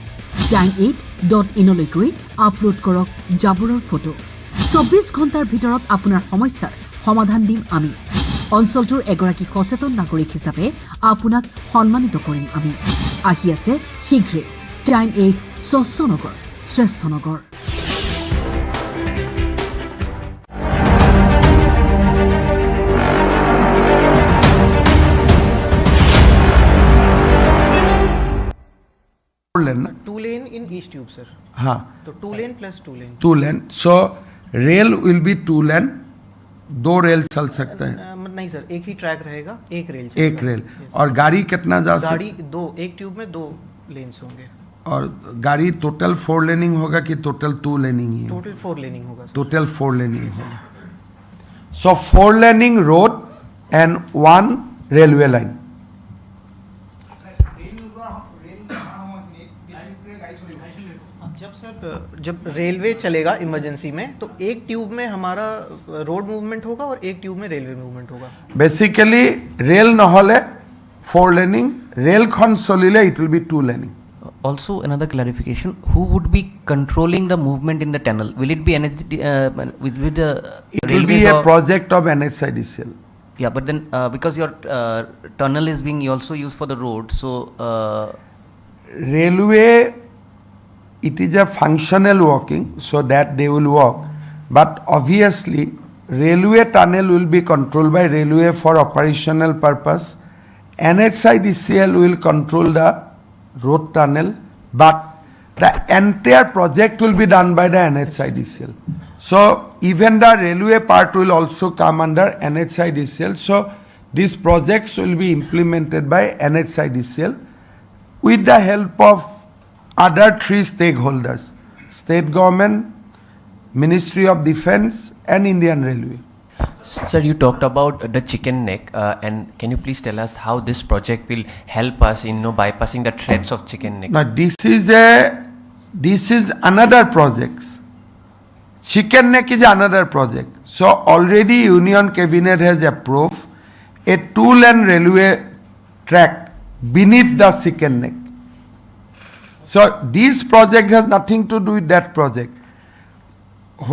টাইম 8.in লৈ গৈ আপলোড কৰক জাবৰৰ ফটো। 24 ঘণ্টাৰ ভিতৰত আপোনাৰ সমস্যাৰ সমাধান দিম আমি। অঞ্চলটোৰ এগৰাকী সচেতন নাগৰিক হিচাপে আপোনাক সন্মানিত কৰিম আমি। আহি আছে শীঘ্ৰে টাইম 8 স্বচ্ছ নগৰ, শ্ৰেষ্ঠ নগৰ। Two lane in each tube, sir. हाँ, So 2 lane plus 2 lane. 2 lane. So rail will be 2 lane, 2 rail चल सकते हैं, नहीं सर, एक ही ट्रैक रहेगा, एक रेल एक रेल। और गाड़ी कितना जा सकती? गाड़ी दो, एक ट्यूब में 2 लेन्स होंगे। और गाड़ी टोटल 4 लेनिंग होगा कि टोटल 2 लेनिंग ही? टोटल 4 लेनिंग होगा सर। टोटल 4 लेनिंग होगा। So 4 laning road and 1 railway line. जब रेलवे चलेगा इमरजेंसी में तो एक ट्यूब में हमारा रोड मूवमेंट होगा और एक ट्यूब में रेलवे मूवमेंट होगा। बेसिकली रेल নহলে 4 लेनिंग, रेल खन चलिले it will be 2 laning. Also, another clarification: who would be controlling the movement in the tunnel? Will it be NHD, with the It will be railways a or- project of NHIDCL. Yeah, but then because your tunnel is being also used for the road, so railway it is a functional walking, so that they will walk. But obviously, railway tunnel will be controlled by railway for operational purpose. NHIDCL will control the road tunnel, but the entire project will be done by the NHIDCL. So even the railway part will also come under NHIDCL. So these projects will be implemented by NHIDCL with the help of other three stakeholders: state government, Ministry of Defense and Indian Railway. Sir, you talked about the chicken neck, and can you please tell us how this project will help us in bypassing the threats of chicken neck? Now this is another project. Chicken neck is another project. So already Union Cabinet has approved a 2-lane railway track beneath the chicken neck. So this project has nothing to do with that project.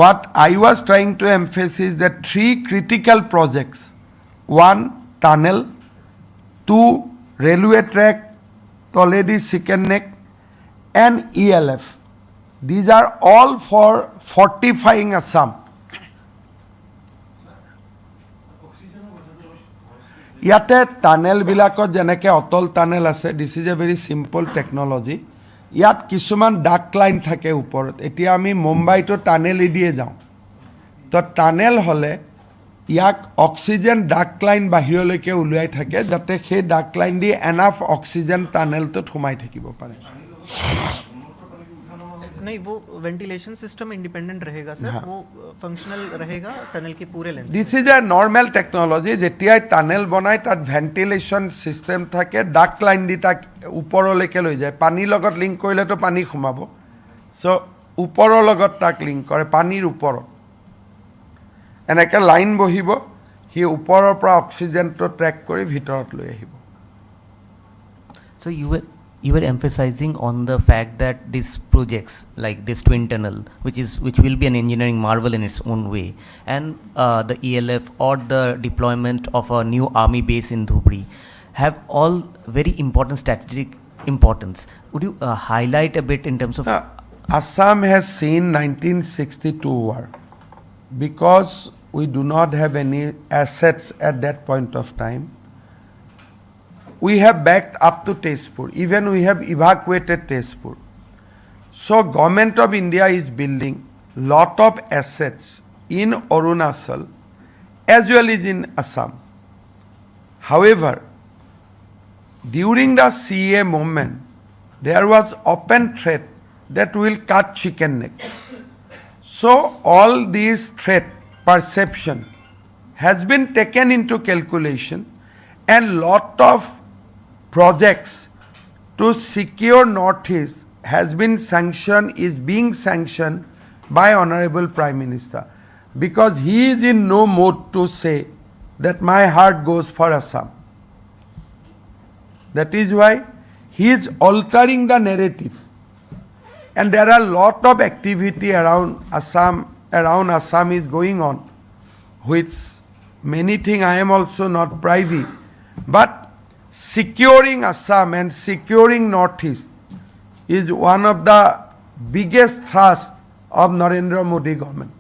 What I was trying to emphasize that 3 critical projects: 1, tunnel; 2, railway track, Toledi chicken neck, and ELF. These are all for fortifying Assam. ইয়াতে tunnel বিলাকত যেনেকৈ অটল tunnel আছে, দিছ is a very simple technology. ইয়াত কিছুমান ডাক line থাকে ওপৰত। এতিয়া আমি মুম্বাইতো টানেল দিয়ে যাওঁ, তো টানেল হ'লে ইয়াক অক্সিজেন ডাক লাইন বাহিৰলৈকে উলিয়াই থাকে, যাতে সেই ডাক লাইন দি এনাফ অক্সিজেন টানেলটোত সোমাই থাকিব পাৰে। नहीं, वो वेंटिलेशन सिस्टम इंडिपेंडेंट रहेगा सर, वो फंक्शनल रहेगा टनल के पूरे लेंथ। This is a normal technology. जेतियाई टानेल बनाय तात वेंटिलेशन सिस्टम থাকে, ডাক লাইন দি তাক ওপৰলৈকে লৈ যায়। পানীৰ লগত লিংক কৰিলেতো পানী সোমাব, চ' ওপৰৰ লগত তাক লিংক কৰে, পানীৰ ওপৰত এনেকৈ লাইন বহিব, সি ওপৰৰ পৰা অক্সিজেনটো ট্ৰেক কৰি ভিতৰত লৈ আহিব। So you were emphasizing on the fact that these projects like this twin tunnel, which will be an engineering marvel in its own way, and the ELF or the deployment of a new army base in Dhubri have all very important strategic importance. Would you highlight a bit in terms of Assam has seen 1962 war because we do not have any assets at that point of time. We have backed up to Tezpur. Even we have evacuated Tezpur. So Government of India is building lot of assets in Arunachal as well as in Assam. However, during the CA movement, there was open threat that will cut chicken neck. So all these threat perception has been taken into calculation, and lot of projects to secure Northeast has been sanctioned, is being sanctioned by Honorable Prime Minister, because he is in no mood to say that my heart goes for Assam. That is why he is altering the narrative, and there are lot of activity around Assam is going on, which many things I am also not privy, but securing Assam and securing Northeast is one of the biggest thrust of Narendra Modi government.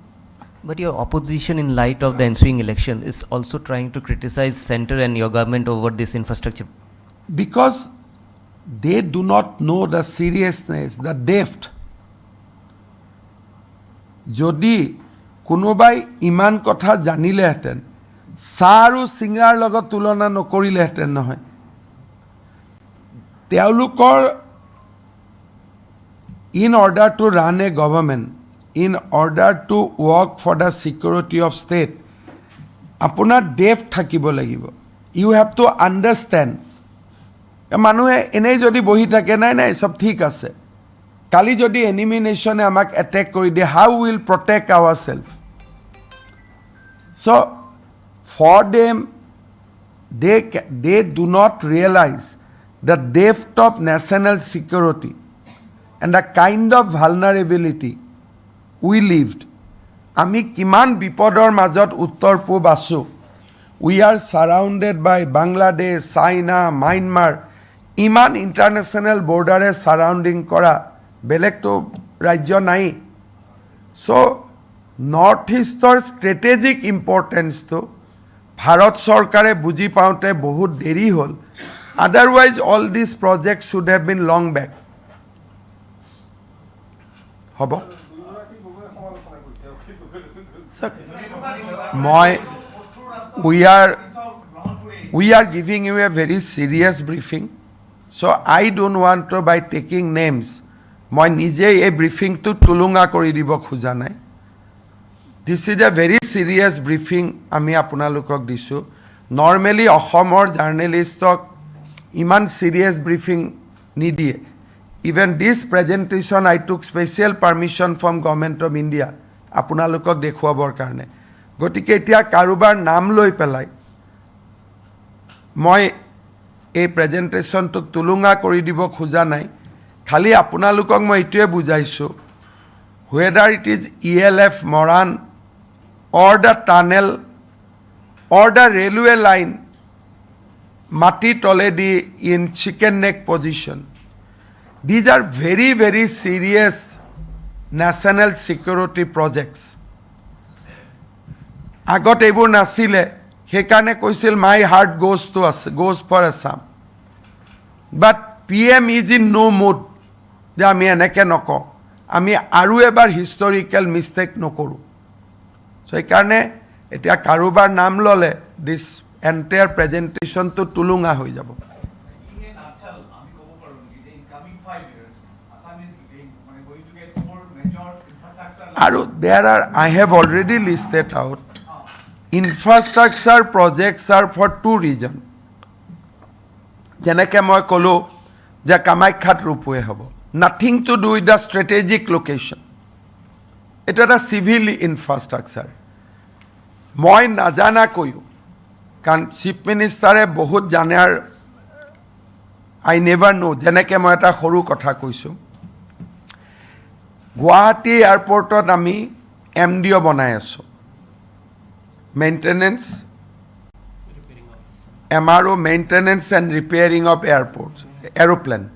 But your opposition in light of the ensuing election is also trying to criticize center and your government over this infrastructure. Because they do not know the seriousness, the depth. যদি কোনোবাই ইমান কথা জানিলেহেঁতেন, চাহ আৰু চিঙৰাৰ লগত তুলনা নকৰিলেহেঁতেন নহয়। তেওঁলোকৰ in order to run a government, in order to work for the security of state, আপোনাৰ ডেপ্থ থাকিব লাগিব। You have to understand. মানুহে এনেই যদি বহি থাকে, নাই নাই সব ঠিক আছে, কালি যদি এনিমি নেশ্যনে আমাক এটেক কৰি দিয়ে, how will protect ourselves? So for them, they do not realize the depth of national security and the kind of vulnerability we lived. আমি কিমান বিপদৰ মাজত উত্তৰ পূব আছো। We are surrounded by Bangladesh, China, Myanmar, ইমান ইণ্টাৰনেশ্যনেল বৰ্ডাৰে surrounding কৰা বেলেগতো ৰাজ্য নাই চ' নৰ্থ ইষ্টৰ ষ্ট্ৰেটেজিক ইম্পৰ্টেঞ্চটো ভাৰত চৰকাৰে বুজি পাওঁতে বহুত দেৰি হ'ল otherwise all this project should have been long back হ'ব মই we are giving you a very serious briefing so I don't want to by taking names মই নিজে এই ব্রিফিংটো তুলুঙা কৰি দিব খোজা নাই This is a very serious briefing আমি আপোনালোকক দিছো নরমালি অসমৰ জার্নালিষ্টক ইমান serious briefing নিদিয়ে even this presentation I took special permission from government of India আপোনালোকক দেখুৱাবৰ কাৰণে গতিকে এতিয়া কাৰোবাৰ নাম লৈ পেলাই মই এই প্ৰেজেন্টেশনটোক তুলুঙা কৰি দিব খোজা নাই খালি আপোনালোকক মই এটোৱে বুজাইছো whether it is ELF Moran or the tunnel or the railway line Mati Toledi in chicken neck position these are very very serious national security projects আগত এইবোৰ নাছিলে হেকানে কৈছিল my heart goes for Assam but PM is in no mood যে আমি এনেকে নকওঁ আমি আৰু এবাৰ হিষ্টৰিকেল মিষ্টেক নকৰো সো এই কাৰণে এতিয়া কাৰোবাৰ নাম ললে দিস এন্টায়াৰ প্ৰেজেন্টেশনটো তুলুঙা হৈ যাব আৰু there are I have already listed out infrastructure projects are for two reasons যেনেকে মই কলো যে কামাখ্যাত ৰূপৱে হ'ব nothing to do with the strategic location এটা এটা civil infrastructure মই নাজানা কইও কারণ চিফ মিনিষ্টাৰে বহুত জানে আৰু I never know যেনেকে মই এটা সৰু কথা কৈছো গুৱাহাটী এয়াৰপোৰ্টত আমি MDO বনাই আছো maintenance MRO maintenance and repairing of airports aeroplane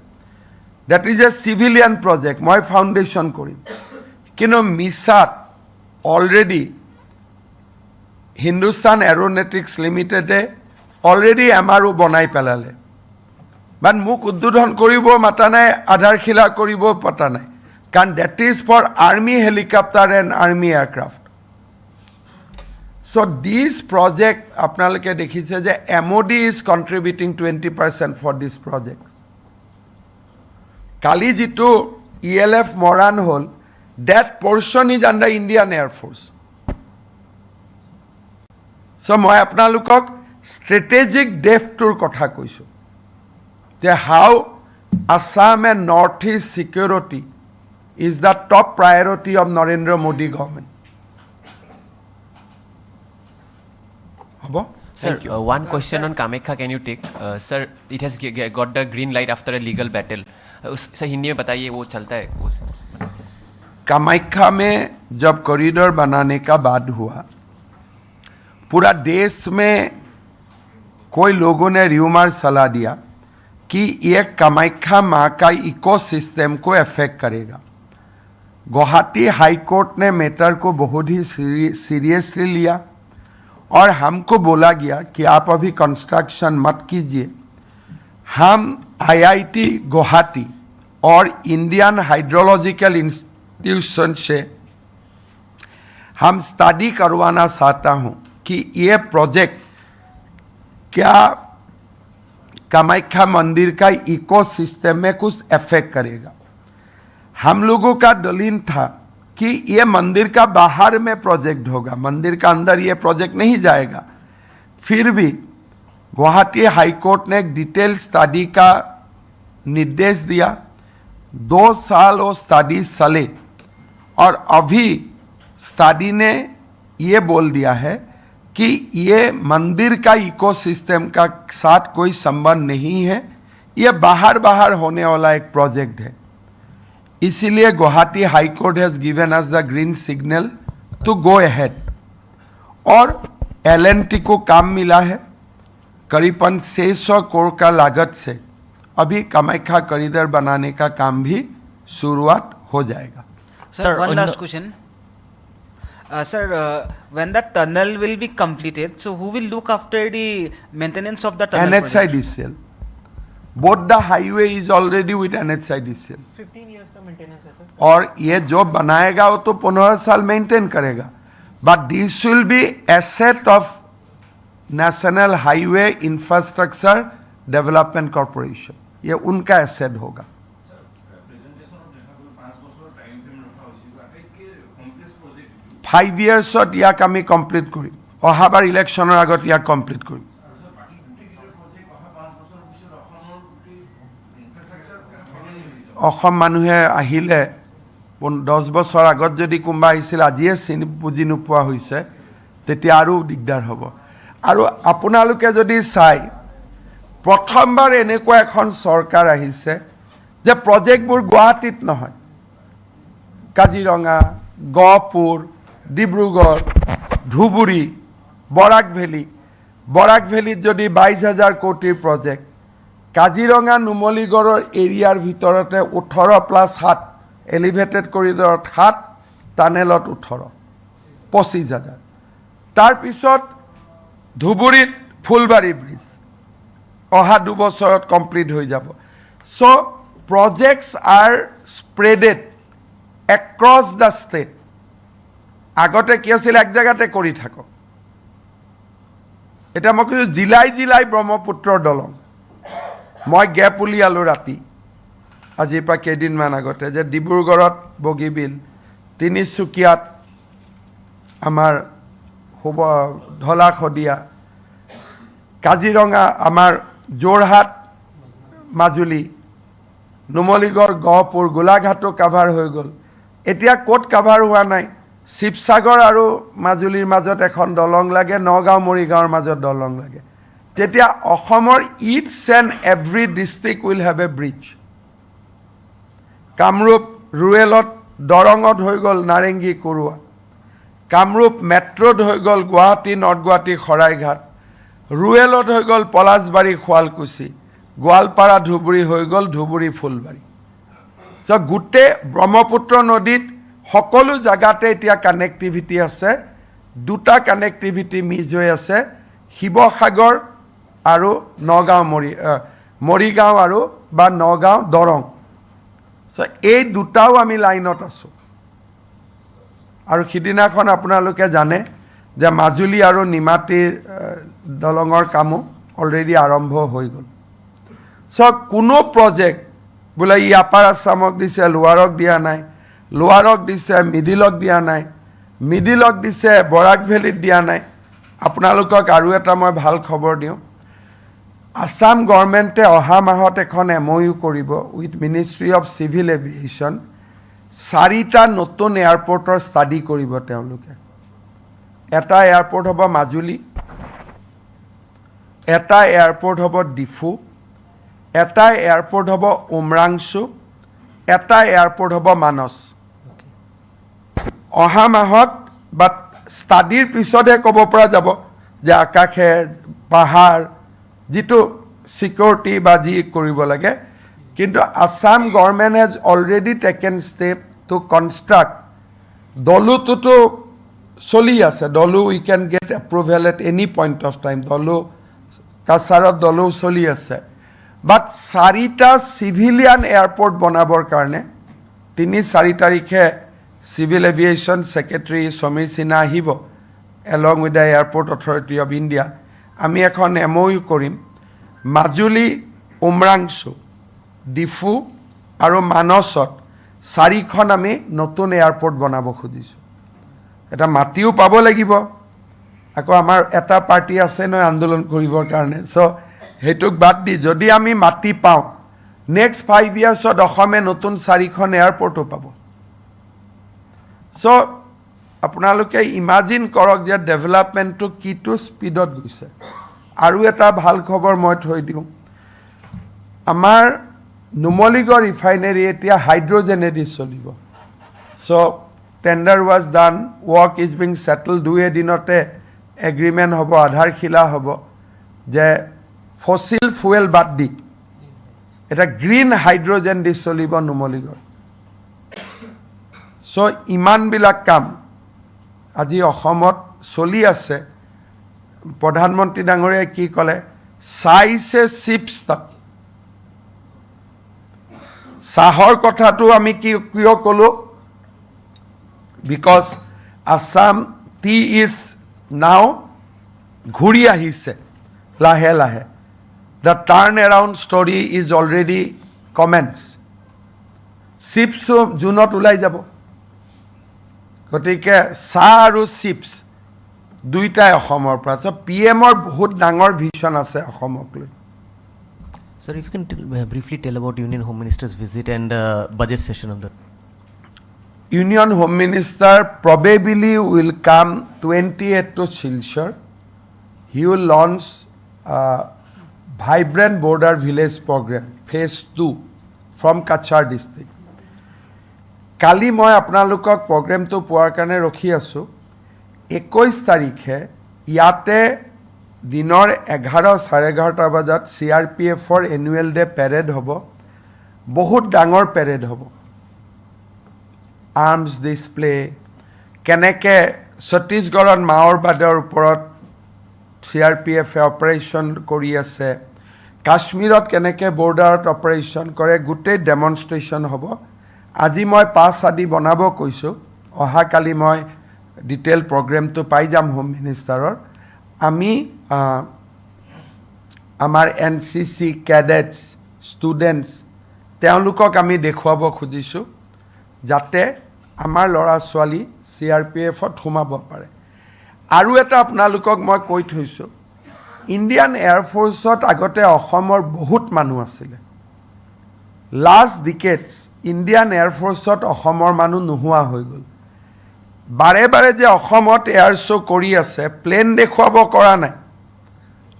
that is a civilian project my foundation korim kino misat already Hindustan Aeronautics Limited already MRO bonai pelale but muk uddodhon koribo mata nai adharkhila koribo pata nai kan that is for army helicopter and army aircraft so this project apnaloke dekhise je MOD is contributing 20% for this projects kali jitu ELF Moran hol that portion is under Indian Air Force so moi apnalokok strategic depth tour kotha koisu je how Assam and Northeast security is the top priority of Narendra Modi government Sir, one question on Kamakha can you take? Sir, it has got the green light after a legal battle. Sir, Hindi में बताइए वो चलता है कामाख्या में जब corridor बनाने का बात हुआ पूरा देश में कोई लोगों ने र्यूमर सलाह दिया कि ये कामाख्या माँ का इकोसिस्टम को अफेक्ट करेगा गुवाहाटी हाई कोर्ट ने मैटर को बहुत ही सीरियसली लिया और हमको बोला गया कि आप अभी कंस्ट्रक्शन मत कीजिए हम IIT गुवाहाटी और इंडियन हाइड्रोलॉजिकल इंस्टीट्यूशन से हम स्टडी करवाना चाहता हूं कि ये प्रोजेक्ट क्या कामाख्या मंदिर का इकोसिस्टम में कुछ इफेक्ट करेगा हम लोगों का दलील था कि ये मंदिर का बाहर में प्रोजेक्ट होगा मंदिर का अंदर ये प्रोजेक्ट नहीं जाएगा फिर भी गुवाहाटी हाई कोर्ट ने एक डिटेल स्टडी का निर्देश दिया 2 साल वो स्टडी चले और अभी स्टडी ने ये बोल दिया है कि ये मंदिर का इकोसिस्टम का साथ कोई संबंध नहीं है ये बाहर होने वाला एक प्रोजेक्ट है इसीलिए Guwahati high court has given us the green signal to go ahead और L&T को काम मिला है करीबन 600 करोड़ का लागत से अभी कामाख्या कॉरिडोर बनाने का काम भी शुरुआत हो जाएगा. Sir, one on last the- question. Sir, when the tunnel will be completed, so who will look after the maintenance of the tunnel? NHIDCL. Both the highway is already with NHIDCL. 15 years का maintenance है sir. और ये जो बनाएगा वो तो 15 साल maintain करेगा. But this will be asset of national highway infrastructure development corporation. ये उनका एसेट होगा. 5 yearsত ইয়াক আমি কমপ্লিট কৰিম. অহাবাৰ ইলেকশ্যনৰ আগত ইয়াক কমপ্লিট কৰিম. অসম মানুহে আহিলে 10 বছৰ আগত যদি কোনোবা আহিছিল আজিয়ে চিনি বুজি নোপোৱা হৈছে তেতিয়া আৰু দিগদাৰ হ'ব. আৰু আপোনালোকে যদি চাই প্ৰথমবাৰ এনেকুৱা এখন চৰকাৰ আহিছে যে প্ৰজেক্টবোৰ গুৱাহাটীত নহয়, কাজিৰঙা, গহপুৰ, ডিব্ৰুগড়, ধুবুৰী, বৰাক ভেলীত যদি 22,000 কোটিৰ প্ৰজেক্ট, কাজিৰঙা নুমলীগড়ৰ এৰিয়াৰ ভিতৰতে 18+7 এলিভেটেড কৰিডৰত 7, টানেলত 18, 25,000. তাৰপিছত ধুবুৰীত ফুলবাৰী ব্ৰিজ অহা 2 বছৰত কমপ্লিট হৈ যাব. So' projects are spreaded across the state. আগতে কি আছিল এক জেগাতে কৰি থাকক. এতিয়া মই কৈছোঁ জিলাই ব্ৰহ্মপুত্ৰৰ দলং. মই গেপ উলিয়ালোঁ ৰাতি আজিৰ পৰা কেইদিনমান আগতে যে ডিব্ৰুগড়ত বগীবিল, তিনিচুকীয়াত আমাৰ ঢলা শদিয়া, কাজিৰঙা আমাৰ যোৰহাট, মাজুলী, নুমলীগড়, গহপুৰ, গোলাঘাটো কাভাৰ হৈ গ'ল. এতিয়া ক'ত কাভাৰ হোৱা নাই? শিৱসাগৰ আৰু মাজুলীৰ মাজত এখন দলং লাগে, নগাঁও মৰিগাঁৱৰ মাজত দলং লাগে. তেতিয়া অসমৰ its and every district will have a bridge. Kamrup ৰুৰেলত দৰঙত হৈ গ'ল নাৰেংগী কৰোৱা, কামৰূপ মেট্ৰ'ত হৈ গ'ল গুৱাহাটী নৰ্থ গুৱাহাটী শৰাইঘাট, ৰুৰেলত হৈ গ'ল পলাশবাৰী শুৱালকুছি, গোৱালপাৰা ধুবুৰী হৈ গ'ল ধুবুৰী ফুলবাৰী. চ' গোটেই ব্ৰহ্মপুত্ৰ নদীত সকলো জেগাতে এতিয়া কানেক্টিভিটি আছে. 2টা কানেক্টিভিটি মিছ হৈ আছে, শিৱসাগৰ আৰু নগাঁও মৰিগাঁও আৰু বা নগাঁও দৰং. চ' এই 2টাও আমি লাইনত আছোঁ. আৰু সিদিনাখন আপোনালোকে জানে যে মাজুলী আৰু নিমাতীৰ দলঙৰ কামো অলৰেডি আৰম্ভ হৈ গ'ল. চ' কোনো প্ৰজেক্ট বোলে ই আপাৰ আছামক দিছে, লোৱাৰক দিয়া নাই, লোৱাৰক দিছে, মিডিলক দিয়া নাই, মিডিলক দিছে, বৰাক ভেলীত দিয়া নাই. আপোনালোকক আৰু এটা মই ভাল খবৰ দিওঁ. আছাম গভৰ্ণমেণ্টে অহা মাহত এখন MOU কৰিব with ministry of civil aviation. 4টা নতুন এয়াৰপৰ্টৰ ষ্টাডি কৰিব তেওঁলোকে. এটা এয়াৰপৰ্ট হ'ব মাজুলী, এটা এয়াৰপৰ্ট হ'ব ডিফু, এটা এয়াৰপৰ্ট হ'ব উমৰাংচু, এটা এয়াৰপৰ্ট হ'ব মানস. অহা মাহত বা ষ্টাডিৰ পিছতহে ক'ব পৰা যাব যে আকাশে পাহাৰ যিটো ছিকিউৰিটি বা যি কৰিব লাগে. কিন্তু Assam government has already taken step to construct. দলোটোতো চলি আছে, দলো we can get approval at any point of time. দলো কাছাৰত দলো চলি আছে. বাট 4টা চিভিলিয়ান এয়াৰপৰ্ট বনাবৰ কাৰণে 3-4 তাৰিখে civil aviation secretary Samir Sinha আহিব along with the airport authority of India. আমি এখন MOU কৰিম. মাজুলী, উমৰাংচু, ডিফু আৰু মানসত 4খন আমি নতুন এয়াৰপৰ্ট বনাব খুজিছোঁ. এটা মাটিও পাব লাগিব. আকৌ আমাৰ এটা পাৰ্টি আছে নহয় আন্দোলন কৰিবৰ কাৰণে. চ' সেইটোক বাদ দি যদি আমি মাটি পাওঁ, নেক্সট 5 yearsত অসমে নতুন 4খন এয়াৰপৰ্টো পাব. চ' আপোনালোকে ইমাজিন কৰক যে ডেভেলপমেণ্টটো কিটো স্পীডত গৈছে. আৰু এটা ভাল খবৰ মই থৈ দিওঁ. আমাৰ নুমলীগড় ৰিফাইনেৰী এতিয়া হাইড্ৰজেনেদি চলিব. So' tender was done, work is being settle. 2 এদিনতে এগ্ৰিমেণ্ট হ'ব, আধাৰশিলা হ'ব যে ফচিল ফুৱেল বাদ দি এটা গ্ৰীণ হাইড্ৰজেন দি চলিব নুমলীগড়. চ' ইমানবিলাক কাম আজি অসমত চলি আছে প্ৰধানমন্ত্ৰী ডাঙৰীয়াই কি ক'লে চাইছে চিপছ তাত চাহৰ কথাটো আমি কিয় ক'লোঁ because Assam T is now ঘূৰি আহিছে লাহে লাহে the turn around story is already comments চিপছো জুনত ওলাই যাব গতিকে চাহ আৰু চিপছ দুইটাই অসমৰ পৰা চ' PM-ৰ বহুত ডাঙৰ ভিজন আছে অসমক লৈ Sir, if you can briefly tell about Union Home Minister's visit and budget session of the. Union Home Minister probably will come 28th to Silchar. He will launch Vibrant Border Village Program, Phase 2 from Kachar district. Kali moi apnalokok program to poar kane rokhi asu. 21 তাৰিখে ইয়াতে দিনৰ 11:30 বজাত CRPF-ৰ annual day parade হ'ব বহুত ডাঙৰ parade হ'ব arms display কেনেকৈ ছত্তীশগড়ত মাওবাদৰ ওপৰত CRPF-এ অপাৰেশ্যন কৰি আছে কাশ্মীৰত কেনেকৈ বৰ্ডাৰত অপাৰেশ্যন কৰে গোটেই ডেমনষ্ট্ৰেশ্যন হ'ব আজি মই পাছ আদি বনাব কৈছোঁ অহাকালি মই ডিটেইল প্ৰগ্ৰেমটো পাই যাম হোম মিনিষ্টাৰৰ আমি আমাৰ NCC কেডেটছ ষ্টুডেণ্টছ তেওঁলোকক আমি দেখুৱাব খুজিছোঁ যাতে আমাৰ ল'ৰা ছোৱালী CRPF-ত সোমাব পাৰে আৰু এটা আপোনালোকক মই কৈ থৈছোঁ ইণ্ডিয়ান এয়াৰফ'ৰ্চত আগতে অসমৰ বহুত মানুহ আছিলে লাষ্ট ডিকেডছ ইণ্ডিয়ান এয়াৰফ'ৰ্চত অসমৰ মানুহ নোহোৱা হৈ গ'ল বাৰে বাৰে যে অসমত এয়াৰ শ্ব' কৰি আছে প্লেন দেখুৱাব কৰা নাই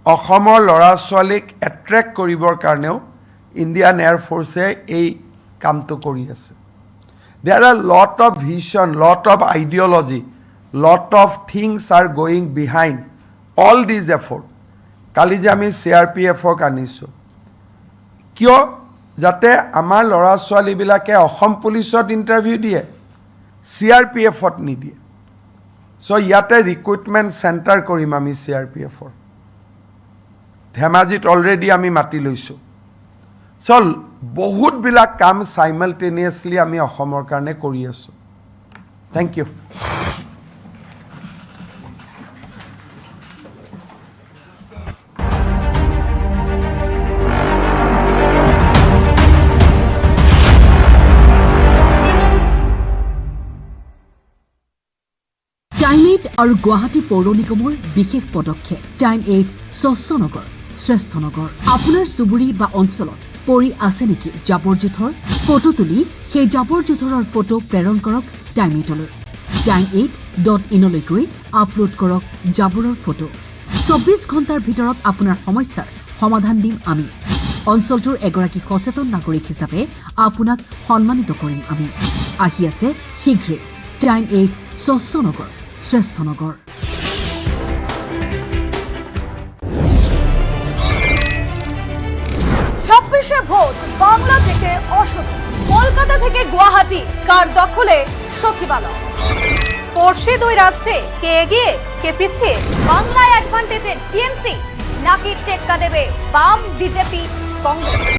অসমৰ ল'ৰা ছোৱালীক এট্ৰেক্ট কৰিবৰ কাৰণেও ইণ্ডিয়ান এয়াৰফ'ৰ্চে এই কামটো কৰি আছে there are lot of vision lot of ideology lot of things are going behind all these effort কালি যে আমি CRPF-ক আনিছোঁ কিয় যাতে আমাৰ ল'ৰা ছোৱালীবিলাকে অসম পুলিচত ইণ্টাৰভিউ দিয়ে CRPF-ত নিদিয়ে চ' ইয়াতে ৰিক্ৰুটমেণ্ট চেণ্টাৰ কৰিম আমি CRPF-ৰ ধেমাজিত অলৰেডি আমি মাতি লৈছোঁ চ' বহুতবিলাক কাম চাইমালটেনিয়াছলি আমি অসমৰ কাৰণে কৰি আছোঁ থেংক ইউ টাইম 8 আৰু গুৱাহাটী পৌৰ নিগমৰ বিশেষ পদক্ষেপ টাইম 8 স্বচ্ছ নগৰ শ্ৰেষ্ঠ নগৰ আপোনাৰ চুবুৰী বা অঞ্চলত পৰি আছে নেকি জাবৰ জোথৰ ফটো তুলি সেই জাবৰ জোথৰৰ ফটো প্ৰেৰণ কৰক টাইম 8লৈ time8.in লৈ গৈ আপলোড কৰক জাবৰৰ ফটো 24 ঘণ্টাৰ ভিতৰত আপোনাৰ সমস্যাৰ সমাধান দিম আমি অঞ্চলটোৰ এগৰাকী সচেতন নাগৰিক হিচাপে আপোনাক সন্মানিত কৰিম আমি আহি আছে শীঘ্ৰে টাইম 8 স্বচ্ছ নগৰ শ্ৰেষ্ঠ নগৰ 26শে ভোট বাংলা থেকে অসম কলকাতা থেকে গুয়াহাটি কার দখলে সচিবালয় পড়শে দুই রাজ্যে কে এগিয়ে কে পিছিয়ে বাংলায় অ্যাডভান্টেজে টিএমসি নাকি টেক্কা দেবে বাম বিজেপি কংগ্রেস